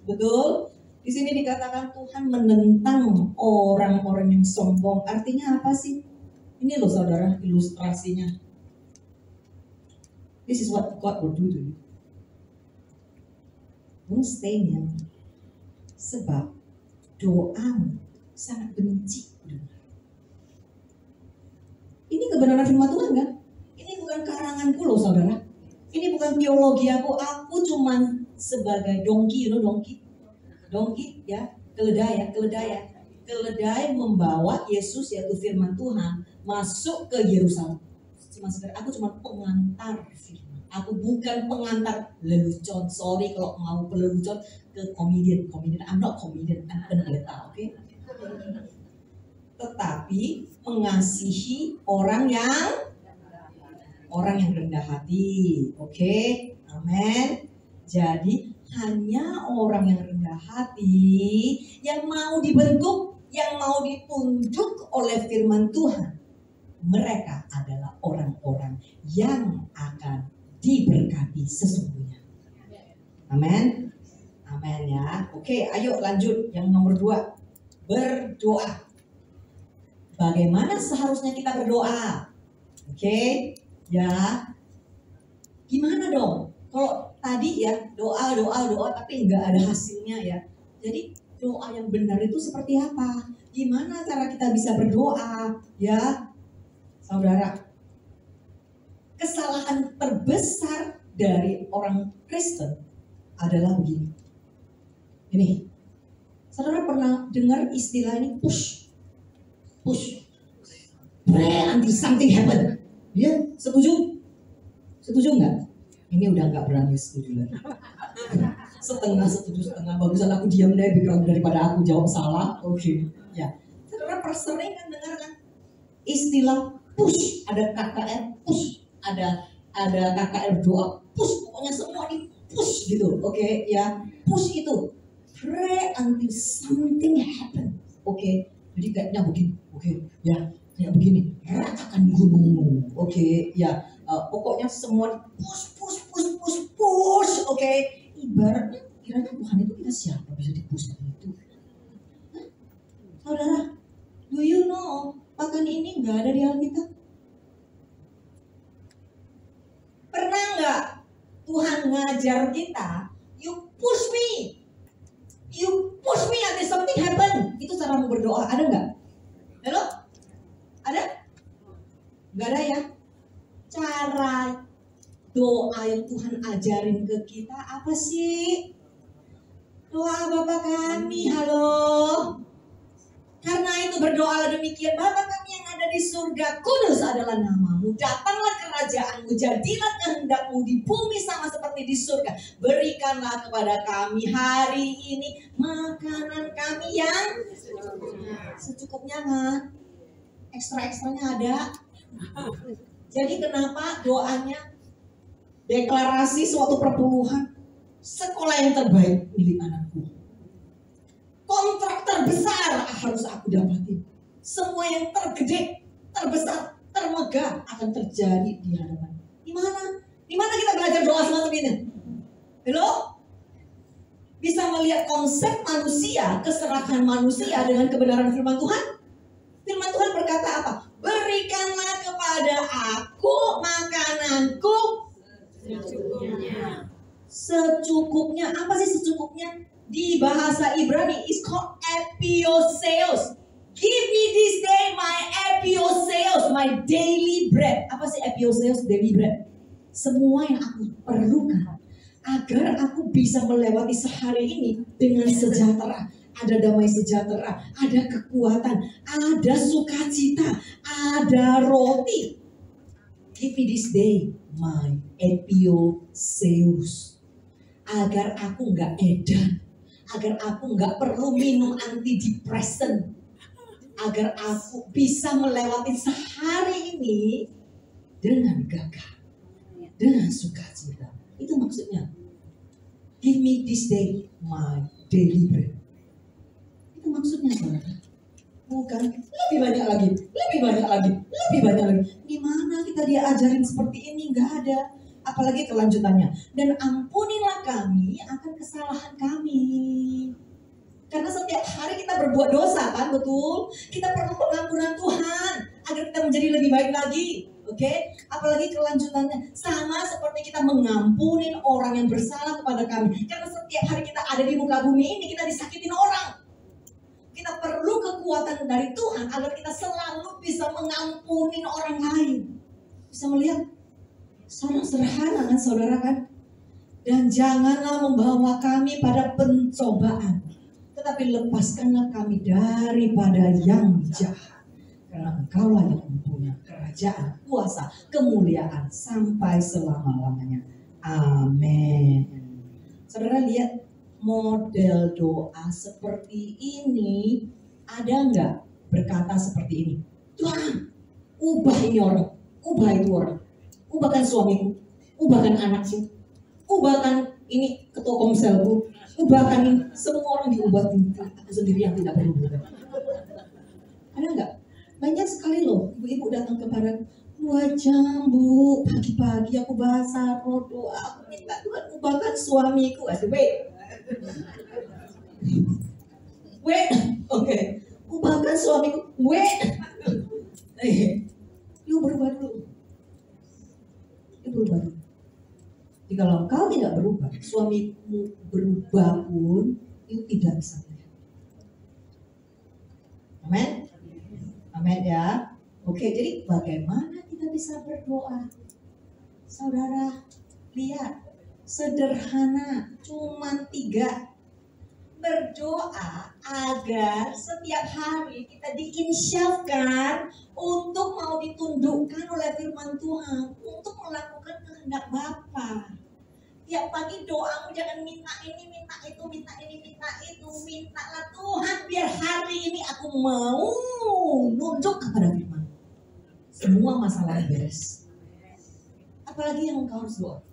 Betul? Di sini dikatakan Tuhan menentang orang-orang yang sombong. Artinya apa sih? Ini loh saudara ilustrasinya. This is what God will do to you. Don't stay here. Sebab doamu sangat benci. Ini kebenaran firman Tuhan kan? Ini bukan karanganku loh saudara. Ini bukan teologi aku. Aku cuman sebagai donkey, you know donkey? Donkey ya, keledai. Keledai membawa Yesus yaitu firman Tuhan masuk ke Yerusalem. Aku cuma pengantar firman. Aku bukan pengantar lelucon. Sorry kalau mau lelucon ke komedian. I'm not comedian, I'm pendeta, oke? Tetapi mengasihi orang yang rendah hati, oke? Amin. Jadi hanya orang yang rendah hati yang mau dibentuk, yang mau ditunjuk oleh firman Tuhan. Mereka adalah orang-orang yang akan diberkati sesungguhnya. Amin. Amin ya. Oke, ayo lanjut yang nomor 2. Berdoa. Bagaimana seharusnya kita berdoa? Oke, ya. Gimana dong? Kalau tadi ya doa tapi nggak ada hasilnya ya. Jadi doa yang benar itu seperti apa? Gimana cara kita bisa berdoa? Ya, saudara. Kesalahan terbesar dari orang Kristen adalah begini. Ini, saudara pernah dengar istilah ini push? Pray until something happen. Ya, setuju? Setuju nggak? Ini udah nggak berani setuju lagi. Setengah setuju, setengah. Bagusan aku diam deh daripada aku jawab salah. Oke. Ya. Saudara sering kan dengar kan istilah push. Ada KKR push. Ada KKR doa push. Pokoknya semua di push gitu. Oke, ya. Push itu pray until something happen. Oke. Jadi kayaknya begini. Oke, ya. Kayak begini, ratakan gunung, oke, ya, pokoknya semua push, oke. Ibaratnya, kiranya Tuhan itu kita siapa bisa dipush begitu? Saudara, do you know, bahkan ini nggak ada di Alkitab. Pernah nggak Tuhan ngajar kita, you push me until something happen? Itu cara mau berdoa, ada nggak? Halo? Ada? Gak ada ya? Cara doa yang Tuhan ajarin ke kita apa sih? Doa Bapa kami, halo. Karena itu berdoalah demikian, Bapa kami yang ada di surga, kudus adalah namamu. Datanglah kerajaanmu, jadilah kehendakmu di bumi sama seperti di surga. Berikanlah kepada kami hari ini makanan kami yang secukupnya kan? Ekstra-ekstranya ada. Jadi kenapa doanya deklarasi suatu perpuluhan, sekolah yang terbaik milik anakku, kontrak terbesar harus aku dapatin, semua yang tergede, terbesar, termegah akan terjadi di hadapan. Di mana kita belajar doa semacam ini? Halo? Bisa melihat konsep manusia, keserahan manusia dengan kebenaran firman Tuhan? Firman Tuhan berkata apa? Berikanlah kepada aku makananku secukupnya. Apa sih secukupnya? Di bahasa Ibrani is called epioseos. Give me this day my epioseos, my daily bread. Apa sih epioseos, daily bread? Semua yang aku perlukan. agar aku bisa melewati sehari ini dengan sejahtera. Ada damai sejahtera, ada kekuatan, ada sukacita, ada roti. Give me this day my epioseus. Agar aku nggak edan, agar aku nggak perlu minum antidepresan, agar aku bisa melewati sehari ini dengan gagah, dengan sukacita. Itu maksudnya. Give me this day my daily bread. Itu maksudnya, saudara. Bukan lebih banyak lagi, lebih banyak lagi, lebih banyak lagi. Di mana kita diajarin seperti ini? Nggak ada. Apalagi kelanjutannya. Dan ampunilah kami akan kesalahan kami. Karena setiap hari kita berbuat dosa, kan, betul? Kita perlu pengampunan Tuhan agar kita menjadi lebih baik lagi. Oke? Apalagi kelanjutannya. Sama seperti kita mengampuni orang yang bersalah kepada kami. Karena setiap hari kita ada di muka bumi ini, kita disakitin orang. Kita perlu kekuatan dari Tuhan agar kita selalu bisa mengampuni orang lain. Bisa melihat? Sangat sederhana kan, saudara, kan? Dan janganlah membawa kami pada pencobaan, tetapi lepaskanlah kami daripada yang jahat. Karena Engkaulah yang mempunyai kerajaan, kuasa, kemuliaan sampai selama-lamanya. Amin. Saudara lihat model doa seperti ini, ada nggak berkata seperti ini? Tuhan, ubah ini orang, ubah itu orang. Ubahkan suamiku, ubahkan anakku, ubahkan ini ketua komselku, ubahkan ini. Semua orang diubahin, aku sendiri yang tidak perlu berubah. Ada nggak? Banyak sekali loh ibu-ibu datang kepada wajah bu, pagi-pagi aku basah roh doa, aku minta Tuhan ubahkan suamiku. Asyik wait, oke, ubahkan suamiku, yuk berubah dulu. Berubah. Jika kau tidak berubah, suamimu berubah pun itu tidak bisa melihat. Amin? Amin ya. Oke, jadi bagaimana kita bisa berdoa? Saudara, lihat. Sederhana, cuma 3. Berdoa agar setiap hari kita diinsyafkan untuk mau ditundukkan oleh firman Tuhan, untuk melakukan kehendak Bapa. Tiap pagi doamu jangan minta ini, minta itu, minta ini, minta itu. Mintalah Tuhan, biar hari ini aku mau nunduk kepada firman. Semua masalah beres. Apalagi yang engkau harus doa?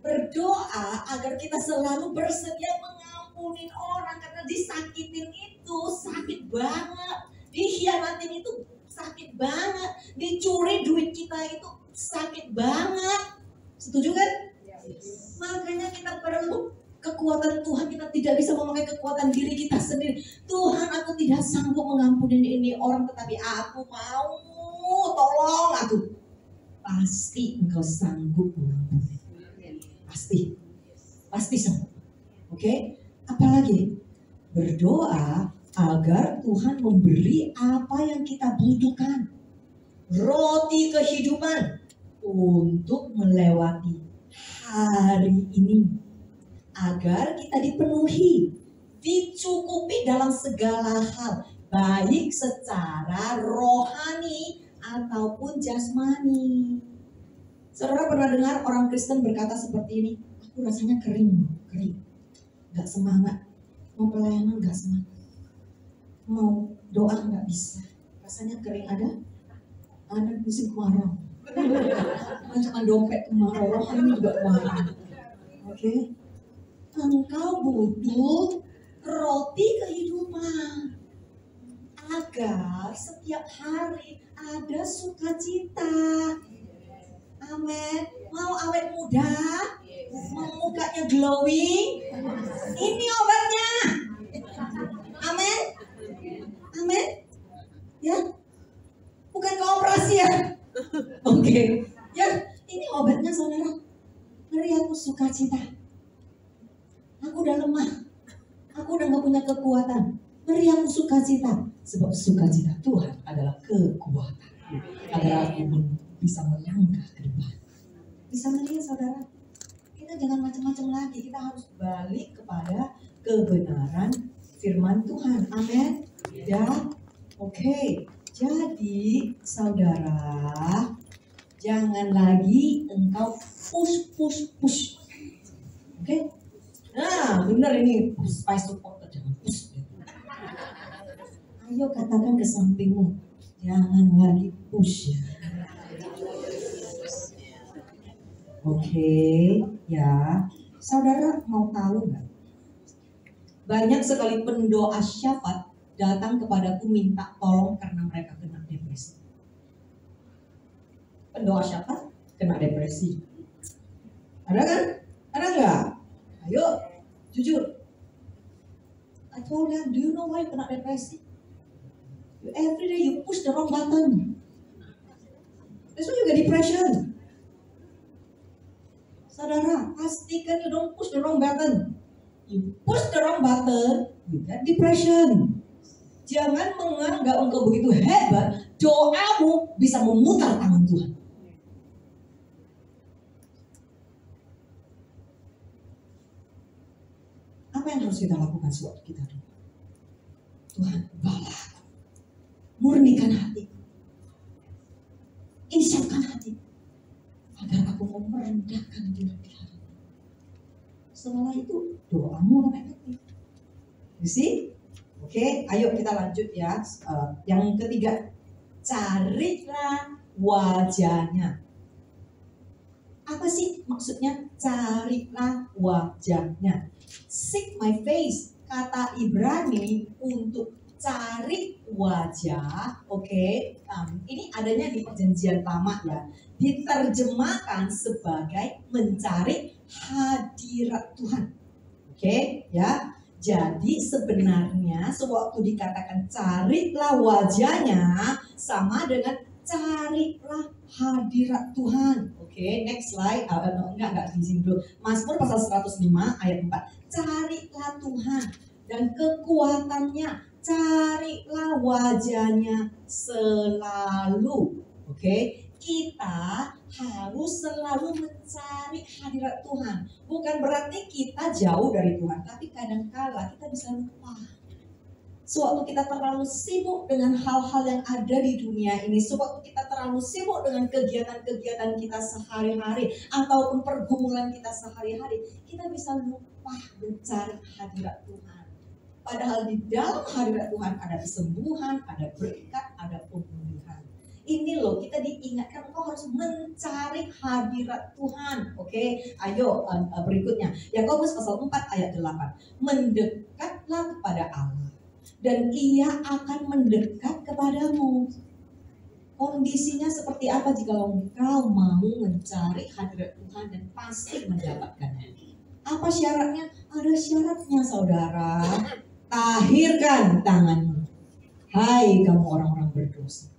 Berdoa agar kita selalu bersedia mengampuni orang, karena disakitin itu sakit banget, dikhianatin itu sakit banget, dicuri duit kita itu sakit banget. Setuju kan? Yes. Makanya kita perlu kekuatan Tuhan. Kita tidak bisa memakai kekuatan diri kita sendiri. Tuhan, aku tidak sanggup mengampuni ini orang, tetapi aku mau, tolong aku. Pasti engkau sanggup mengampuni. Pasti sanggup. Oke? Apalagi berdoa agar Tuhan memberi apa yang kita butuhkan, roti kehidupan untuk melewati hari ini, agar kita dipenuhi, dicukupi dalam segala hal, baik secara rohani ataupun jasmani. Saudara pernah dengar orang Kristen berkata seperti ini, aku rasanya kering, gak semangat, mau pelayanan gak semangat, mau doa gak bisa, rasanya kering. Ada musim kemarau, macam dompet kemarau, rohani juga kemarau. Oke, engkau butuh roti kehidupan agar setiap hari ada sukacita. Amin. Mau awet muda, mau mukanya glowing, ini obatnya. Amin. Amin. Ya, bukan ke operasi ya. Oke. Ya, ini obatnya, saudara. Beri aku sukacita. Aku udah lemah, aku udah gak punya kekuatan. Beri aku sukacita, sebab sukacita Tuhan adalah kekuatan. Agar aku bisa melangkah ke depan. Bisa melihat, saudara, Kita jangan macam-macam lagi. Kita harus balik kepada kebenaran firman Tuhan. Amin. Ya. Oke. Jadi saudara, jangan lagi engkau push. Oke. Nah, benar ini spice supporter, jangan push. Ayo katakan ke sampingmu, jangan lagi push. Oke, ya. Saudara mau tahu nggak? Banyak sekali pendoa syafaat datang kepadaku minta tolong karena mereka kena depresi. Pendoa syafaat kena depresi. Ada kan? Ada nggak? Ayo, jujur. I told them, do you know why you kena depresi? Every day you push the wrong button. That's why you get depression. Saudara, pastikan you don't push the wrong button. You push the wrong button, you get depression. Jangan menganggap engkau begitu hebat, doamu bisa memutar tangan Tuhan. Apa yang harus kita lakukan sewaktu kita doa? Tuhan, ubahlah aku. Murnikan hatiku. Insafkan hatiku. Agar aku mau merendahkan diri di hadapan. Setelah itu doamu akan efektif. You see? Oke, ayo kita lanjut ya. Yang ketiga, carilah wajahnya. Apa sih maksudnya carilah wajahnya? Seek my face. Kata Ibrani untuk cari wajah. Oke, ini adanya di Perjanjian Lama ya. Diterjemahkan sebagai mencari hadirat Tuhan. Oke, ya. Jadi sebenarnya sewaktu dikatakan carilah wajahnya sama dengan carilah hadirat Tuhan. Oke, next slide. Enggak di sini dulu. Mazmur pasal 105 ayat 4. Carilah Tuhan dan kekuatannya. Carilah wajahnya selalu. Oke. Kita harus selalu mencari hadirat Tuhan. Bukan berarti kita jauh dari Tuhan, tapi kadang-kala kita bisa lupa. Sewaktu kita terlalu sibuk dengan hal-hal yang ada di dunia ini, sewaktu kita terlalu sibuk dengan kegiatan-kegiatan kita sehari-hari ataupun pergumulan kita sehari-hari, kita bisa lupa mencari hadirat Tuhan. Padahal di dalam hadirat Tuhan ada kesembuhan, ada berkat, ada pemulihan. Ini loh, kita diingatkan engkau harus mencari hadirat Tuhan. Oke, ayo berikutnya. Yakobus pasal 4 ayat 8. Mendekatlah kepada Allah dan Ia akan mendekat kepadamu. Kondisinya seperti apa jika engkau mau mencari hadirat Tuhan dan pasti mendapatkannya? Apa syaratnya? Ada syaratnya, saudara. Tahirkan tanganmu. Hai kamu orang-orang berdosa.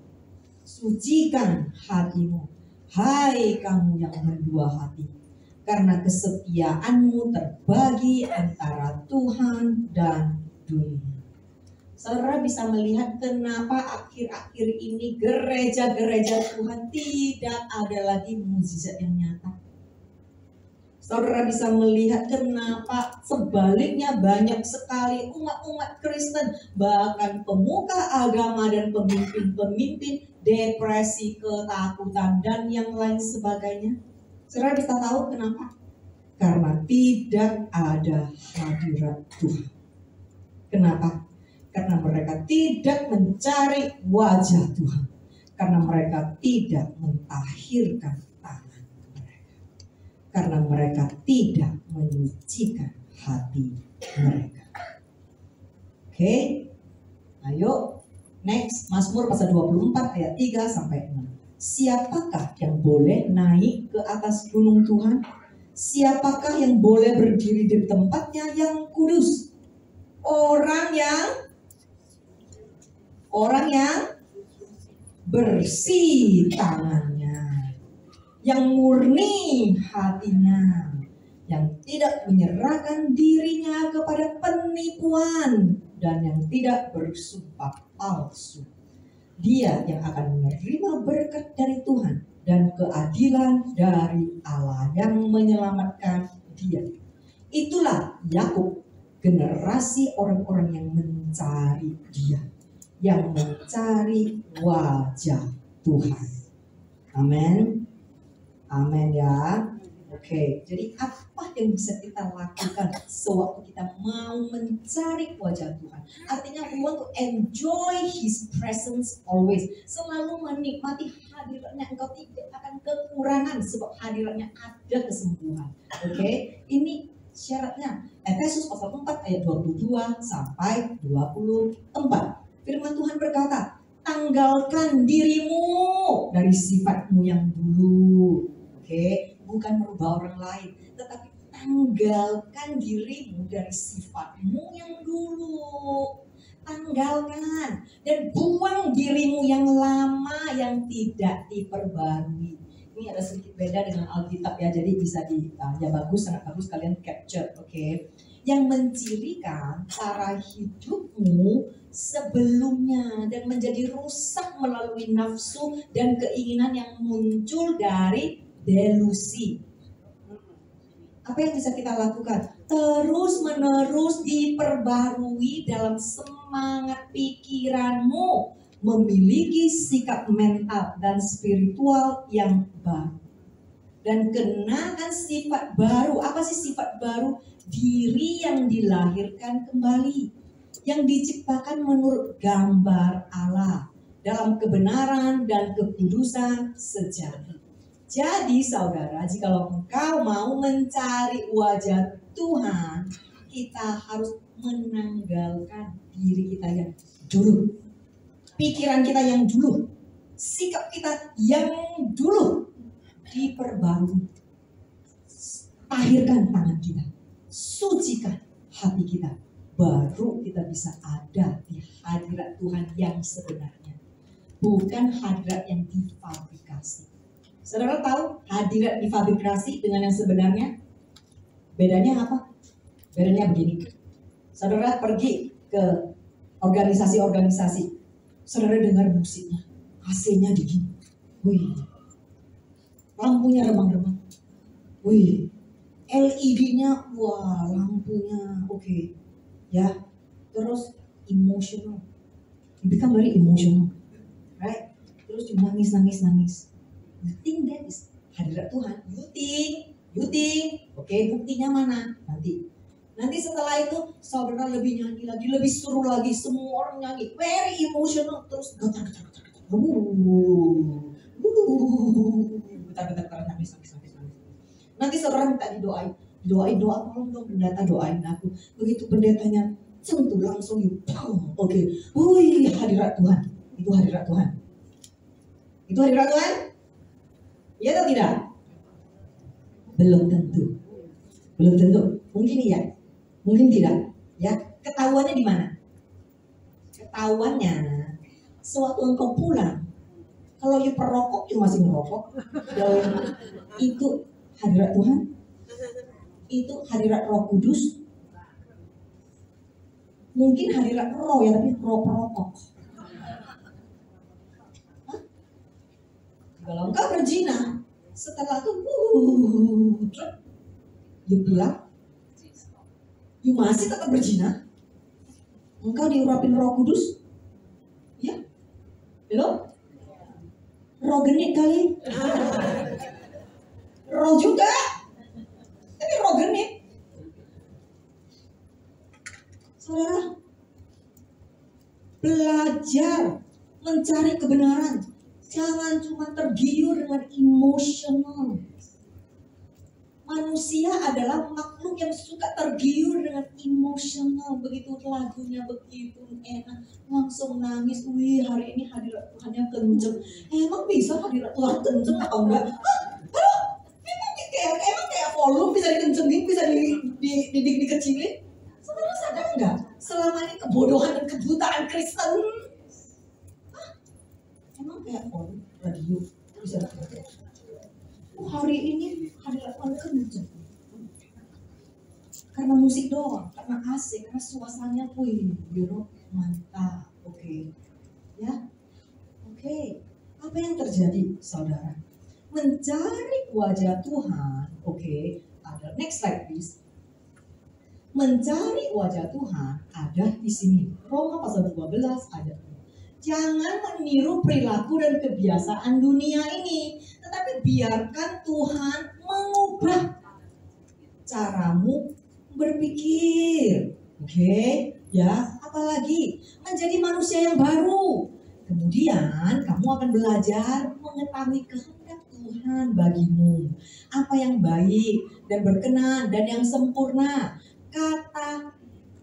Sucikan hatimu, hai kamu yang berdua hati, karena kesetiaanmu terbagi antara Tuhan dan dunia. Saudara bisa melihat kenapa akhir-akhir ini gereja-gereja Tuhan tidak ada lagi mukjizat yang nyata. Saudara bisa melihat kenapa sebaliknya banyak sekali umat-umat Kristen, bahkan pemuka agama dan pemimpin-pemimpin depresi, ketakutan, dan yang lain sebagainya. Saudara bisa tahu kenapa? Karena tidak ada hadirat Tuhan. Kenapa? Karena mereka tidak mencari wajah Tuhan. Karena mereka tidak mentahirkan tangan mereka. Karena mereka tidak menyucikan hati mereka. Oke, ayo next, Mazmur pasal 24 ayat 3 sampai 6. Siapakah yang boleh naik ke atas gunung Tuhan? Siapakah yang boleh berdiri di tempatnya yang kudus? Orang yang bersih tangannya, yang murni hatinya, yang tidak menyerahkan dirinya kepada penipuan dan yang tidak bersumpah palsu. Dia yang akan menerima berkat dari Tuhan dan keadilan dari Allah yang menyelamatkan Dia. Itulah Yakub, generasi orang-orang yang mencari Dia, yang mencari wajah Tuhan. Amin. Amin ya. Oke, jadi apa yang bisa kita lakukan sewaktu kita mau mencari wajah Tuhan? Artinya we want to enjoy His presence always. Selalu menikmati hadiratnya. Engkau tidak akan kekurangan sebab hadiratnya ada kesembuhan. Oke, ini syaratnya. Efesus pasal 4 ayat 22 sampai 24. Firman Tuhan berkata, tanggalkan dirimu dari sifatmu yang dulu. Oke, bukan merubah orang lain, tetapi tanggalkan dirimu dari sifatmu yang dulu. Tanggalkan dan buang dirimu yang lama yang tidak diperbarui. Ini ada sedikit beda dengan Alkitab ya, jadi bisa ya bagus, sangat bagus kalian capture, oke? Yang mencirikan cara hidupmu sebelumnya dan menjadi rusak melalui nafsu dan keinginan yang muncul dari delusi. Apa yang bisa kita lakukan? Terus menerus diperbarui dalam semangat pikiranmu memiliki sikap mental dan spiritual yang baru. Dan kenakan sifat baru. Apa sih sifat baru? Diri yang dilahirkan kembali, yang diciptakan menurut gambar Allah dalam kebenaran dan kekudusan sejati. Jadi saudara, jikalau engkau mau mencari wajah Tuhan, kita harus menanggalkan diri kita yang dulu, pikiran kita yang dulu, sikap kita yang dulu, diperbarui. Tahirkan tangan kita, sucikan hati kita, baru kita bisa ada di hadirat Tuhan yang sebenarnya, bukan hadirat yang difabrikasi. Saudara tahu hadirat difabrikasi dengan yang sebenarnya? Bedanya apa? Bedanya begini. Saudara pergi ke organisasi-organisasi. Saudara dengar musiknya. AC-nya dingin. Wih. Lampunya remang-remang. Wih. LED-nya, wah lampunya oke. Ya. Terus emotional. You become very emotional. Right? Terus nangis. You think that is hadirat Tuhan? You think. Oke, buktinya mana? Nanti setelah itu saudara lebih nyanyi lagi, lebih seru lagi, semua orang nyanyi, very emotional, terus getar. Getar, nangis. Nanti saudara minta didoain doa, tolong dong pendeta doain aku. Begitu pendetanya sentuh langsung oke. Wih, hadirat Tuhan. Itu hadirat Tuhan. Iya atau tidak? Belum tentu. Mungkin iya, mungkin tidak. Ya, ketahuannya di mana? Ketahuannya sewaktu engkau pulang. Kalau you perokok, you masih merokok. Itu hadirat Tuhan. Itu hadirat Roh Kudus. Mungkin hadirat roh ya, tapi roh perokok. Kalau engkau berzina, setelah itu you pulang, you masih tetap berzina, engkau diurapin Roh Kudus, ya, belum? Roh genit kali, roh juga, tapi roh genit. Saudara, belajar mencari kebenaran. Jangan cuma tergiur dengan emosional. Manusia adalah makhluk yang suka tergiur dengan emosional. Begitu lagunya begitu enak, langsung nangis. Wih, hari ini hadirat Tuhannya kenceng. Emang bisa hadirat Tuhan kenceng atau enggak? Halo? Emang kayak volume bisa dikencengin, bisa dikecilin? Saudara sadar enggak? Selama ini kebodohan dan kebutaan Kristen. Emang kayak radio bisa hari ini hadirat Tuhan kenceng karena musik doang, karena asik, karena suasananya mantap, oke. Ya, oke. Apa yang terjadi, saudara? Mencari wajah Tuhan, oke, adalah, next slide please. Mencari wajah Tuhan ada di sini. Roma pasal 12 ayat 2. Jangan meniru perilaku dan kebiasaan dunia ini, tetapi biarkan Tuhan mengubah caramu berpikir. Oke, ya, apalagi menjadi manusia yang baru. Kemudian kamu akan belajar mengetahui kehendak Tuhan bagimu, apa yang baik dan berkenan dan yang sempurna. Kata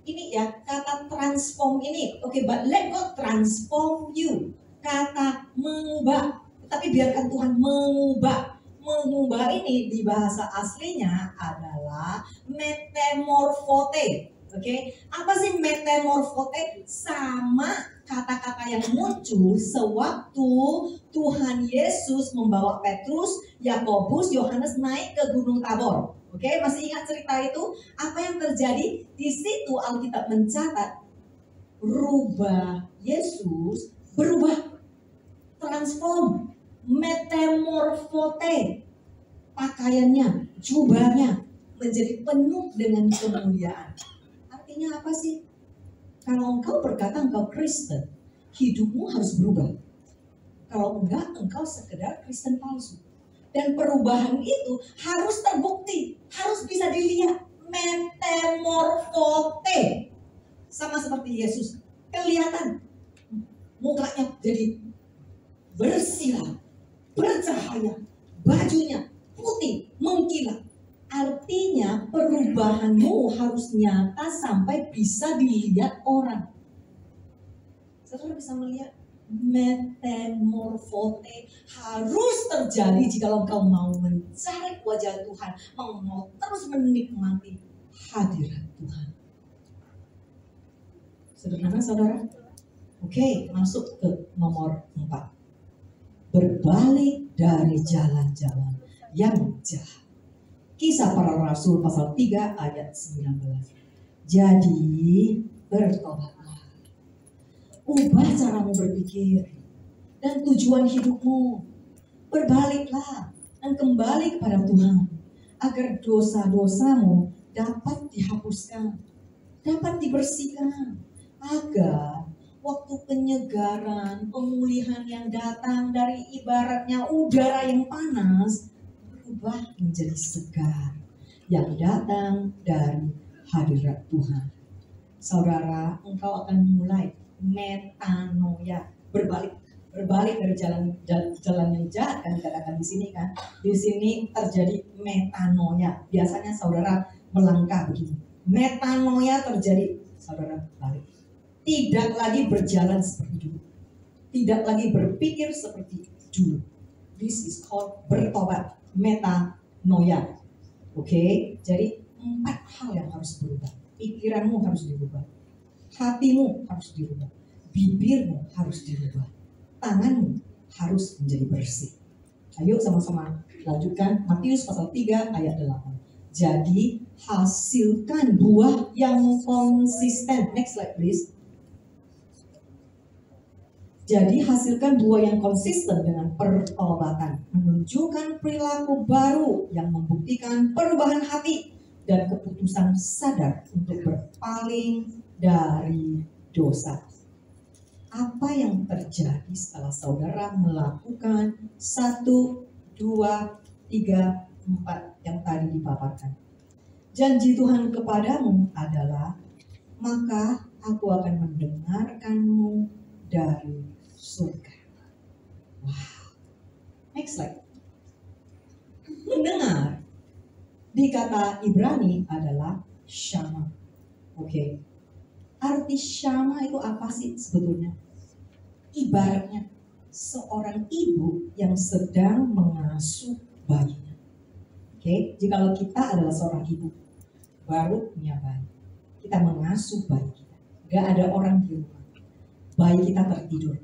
ini ya, kata transform ini, oke, but let God transform you. Kata mengubah, tapi biarkan Tuhan mengubah. Mengubah ini di bahasa aslinya adalah metamorfote. Oke, apa sih metamorfote? Sama kata-kata yang muncul sewaktu Tuhan Yesus membawa Petrus, Yakobus, Yohanes naik ke Gunung Tabor. Oke, masih ingat cerita itu? Apa yang terjadi? Di situ Alkitab mencatat rubah Yesus berubah, transform, metamorfote, pakaiannya, jubahnya menjadi penuh dengan kemuliaan. Artinya apa sih? Kalau engkau berkata engkau Kristen, hidupmu harus berubah. Kalau enggak, engkau sekedar Kristen palsu. Dan perubahan itu harus terbukti, harus bisa dilihat. Metamorfote. Sama seperti Yesus. Kelihatan. Mukanya jadi bersinar, bercahaya. Bajunya putih, mengkilat. Artinya perubahanmu harus nyata sampai bisa dilihat orang. Saudara bisa melihat? Metamorfote harus terjadi jika engkau mau mencari wajah Tuhan, mau terus menikmati hadirat Tuhan. Sederhana saudara? Oke, masuk ke nomor 4. Berbalik dari jalan-jalan yang jahat. Kisah Para Rasul pasal 3 ayat 19. Jadi bertobatlah. Ubah caramu berpikir dan tujuan hidupmu. Berbaliklah dan kembali kepada Tuhan agar dosa-dosamu dapat dihapuskan, dapat dibersihkan, agar waktu penyegaran, pemulihan yang datang dari ibaratnya udara yang panas berubah menjadi segar yang datang dari hadirat Tuhan. Saudara, engkau akan mulai metanoia, berbalik dari jalan yang jahat, kan dikatakan di sini kan. Di sini terjadi metanoia. Biasanya saudara melangkah begini. Metanoia terjadi, saudara balik. Tidak lagi berjalan seperti dulu. Tidak lagi berpikir seperti dulu. This is called bertobat, metanoia. Oke, jadi 4 hal yang harus berubah. Pikiranmu harus dirubah. Hatimu harus dirubah, bibirmu harus dirubah, tanganmu harus menjadi bersih. Ayo sama-sama lanjutkan Matius pasal 3 ayat 8. Jadi hasilkan buah yang konsisten. Next slide please. Jadi hasilkan buah yang konsisten dengan pertobatan, menunjukkan perilaku baru yang membuktikan perubahan hati dan keputusan sadar untuk berpaling dari dosa. Apa yang terjadi setelah saudara melakukan 1, 2, 3, 4 yang tadi dipaparkan? Janji Tuhan kepadamu adalah, maka aku akan mendengarkanmu dari surga. Wow. Next slide. Mendengar di kata Ibrani adalah syama. Oke. Arti syama itu apa sih sebetulnya? Ibaratnya seorang ibu yang sedang mengasuh bayinya. Oke, jikalau kita adalah seorang ibu baru punya bayi, kita mengasuh bayi kita. Gak ada orang di rumah, bayi kita tertidur.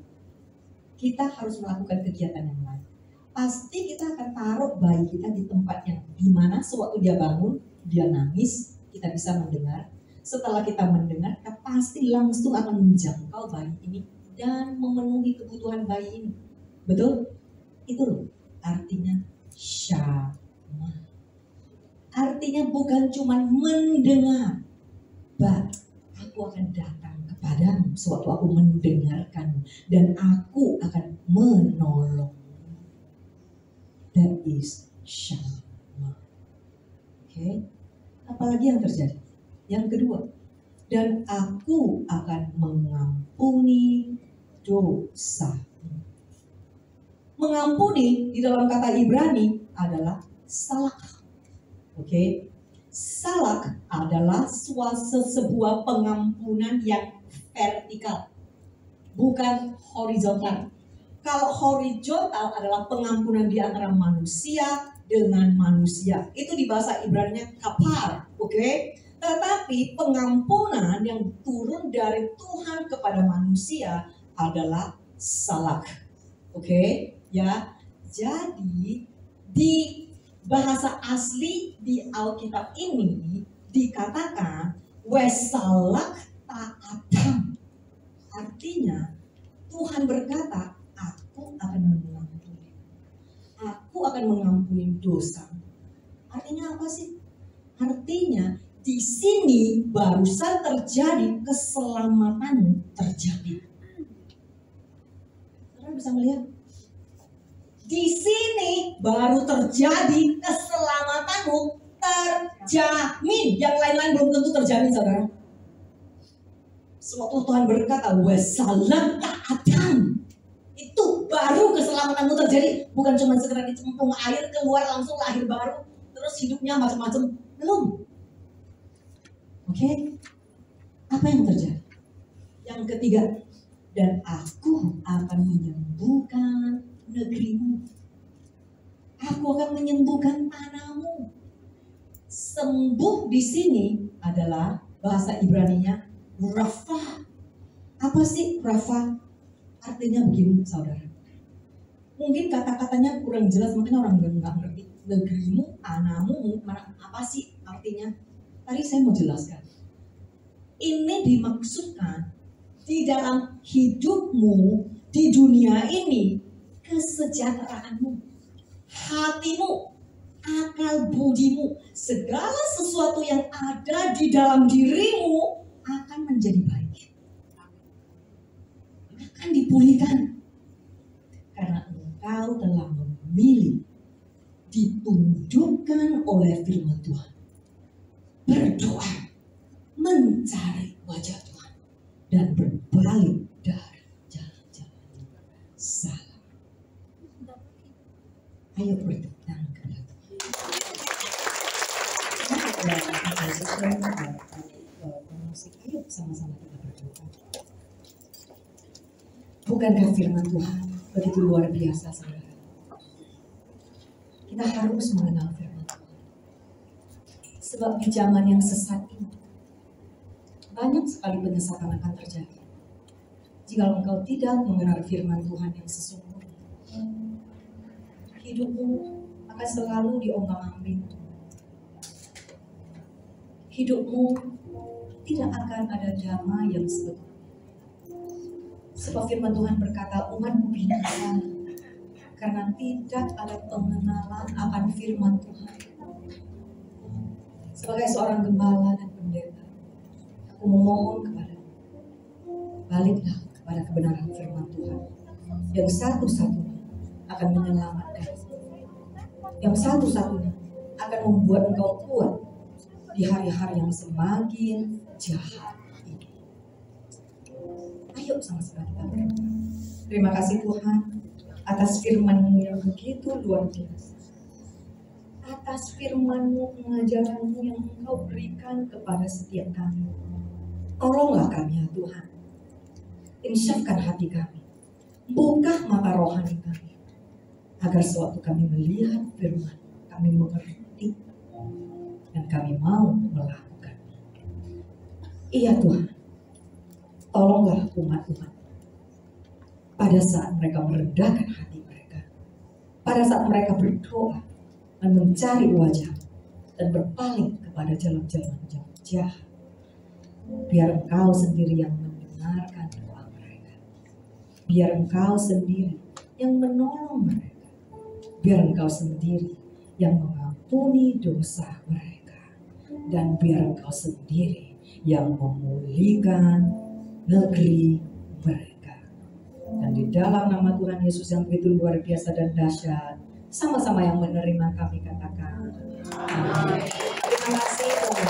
Kita harus melakukan kegiatan yang lain. Pasti kita akan taruh bayi kita di tempat yang dimana sewaktu dia bangun, dia nangis, kita bisa mendengar. Setelah kita mendengar, kita pasti langsung akan menjangkau bayi ini dan memenuhi kebutuhan bayi ini. Betul? Itu loh artinya syama. Arti artinya bukan cuma mendengar, but aku akan datang kepadamu sewaktu aku mendengarkanmu dan aku akan menolong. That is Shalom. Oke, apalagi yang terjadi? Yang kedua, dan aku akan mengampuni dosa. Mengampuni di dalam kata Ibrani adalah salak. Oke, salak adalah sebuah pengampunan yang vertikal, bukan horizontal. Kalau horizontal adalah pengampunan di antara manusia dengan manusia. Itu di bahasa Ibrani-nya kapar, oke? Tetapi pengampunan yang turun dari Tuhan kepada manusia adalah salak. Oke? Ya. Jadi di bahasa asli di Alkitab ini dikatakan wesalak ta'atam. Artinya Tuhan berkata, aku akan mengampuni. Aku akan mengampuni dosa. Artinya apa sih? Artinya di sini barusan terjadi keselamatan terjadi. Saudara bisa melihat? Di sini baru terjadi keselamatanmu terjamin. Yang lain-lain belum tentu terjamin, saudara. Sewaktu Tuhan berkata, "Wassalam ta'atam." Itu baru keselamatanmu terjadi. Bukan cuma sekedar dicemplung air keluar langsung lahir baru, terus hidupnya macam-macam. Belum. Oke? Apa yang terjadi? Yang ketiga, dan aku akan menyembuhkan negerimu. Aku akan menyembuhkan tanahmu. Sembuh di sini adalah bahasa Ibrani-nya Rafa. Apa sih Rafa? Artinya begini, saudara. Mungkin kata-katanya kurang jelas, makanya orang nggak ngerti. Negerimu, tanahmu, apa sih artinya? Tadi saya mau jelaskan. Ini dimaksudkan di dalam hidupmu di dunia ini. Kesejahteraanmu, hatimu, akal budimu, segala sesuatu yang ada di dalam dirimu akan menjadi baik, akan dipulihkan karena engkau telah memilih ditunjukkan oleh firman Tuhan, berdoa, mencari wajah Tuhan dan berbalik dari jalan-jalan salah. Ayo berteduh kepada Tuhan. Ayo sama-sama kita berdoa. Bukankah firman Tuhan begitu luar biasa, saudara? Kita harus mengenal firman Tuhan. Sebab di zaman yang sesat ini, banyak sekali penyesatan akan terjadi. Jika engkau tidak mengenal firman Tuhan yang sesungguhnya, hidupmu akan selalu diombang-ambing. Hidupmu tidak akan ada damai yang sebetulnya. Sebab firman Tuhan berkata, umatku binasa karena tidak ada pengenalan akan firman Tuhan. Sebagai seorang gembala dan pendeta, aku memohon kepadamu, baliklah kepada kebenaran firman Tuhan yang satu-satunya akan menyelamatkan, yang satu-satunya akan membuat engkau kuat di hari-hari yang semakin jahat ini. Ayo sama-sama kita berdoa. Terima kasih Tuhan atas firman-Mu yang begitu luar biasa, atas firman-Mu, pengajaran-Mu yang Engkau berikan kepada setiap kami. Tolonglah kami ya Tuhan, insyafkan hati kami, buka mata rohani kami, agar sewaktu kami melihat firman, kami mengerti dan kami mau melakukannya. Iya Tuhan, tolonglah umat-umat pada saat mereka merendahkan hati mereka, pada saat mereka berdoa dan mencari wajah dan berpaling kepada jalan-jalan yang jahat. Biar Engkau sendiri yang mendengarkan doa mereka, biar Engkau sendiri yang menolong mereka, biar Engkau sendiri yang mengampuni dosa mereka. dan biar Engkau sendiri yang memulihkan negeri mereka. Dan di dalam nama Tuhan Yesus yang begitu luar biasa dan dahsyat, sama-sama yang menerima kami katakan amin. Terima kasih.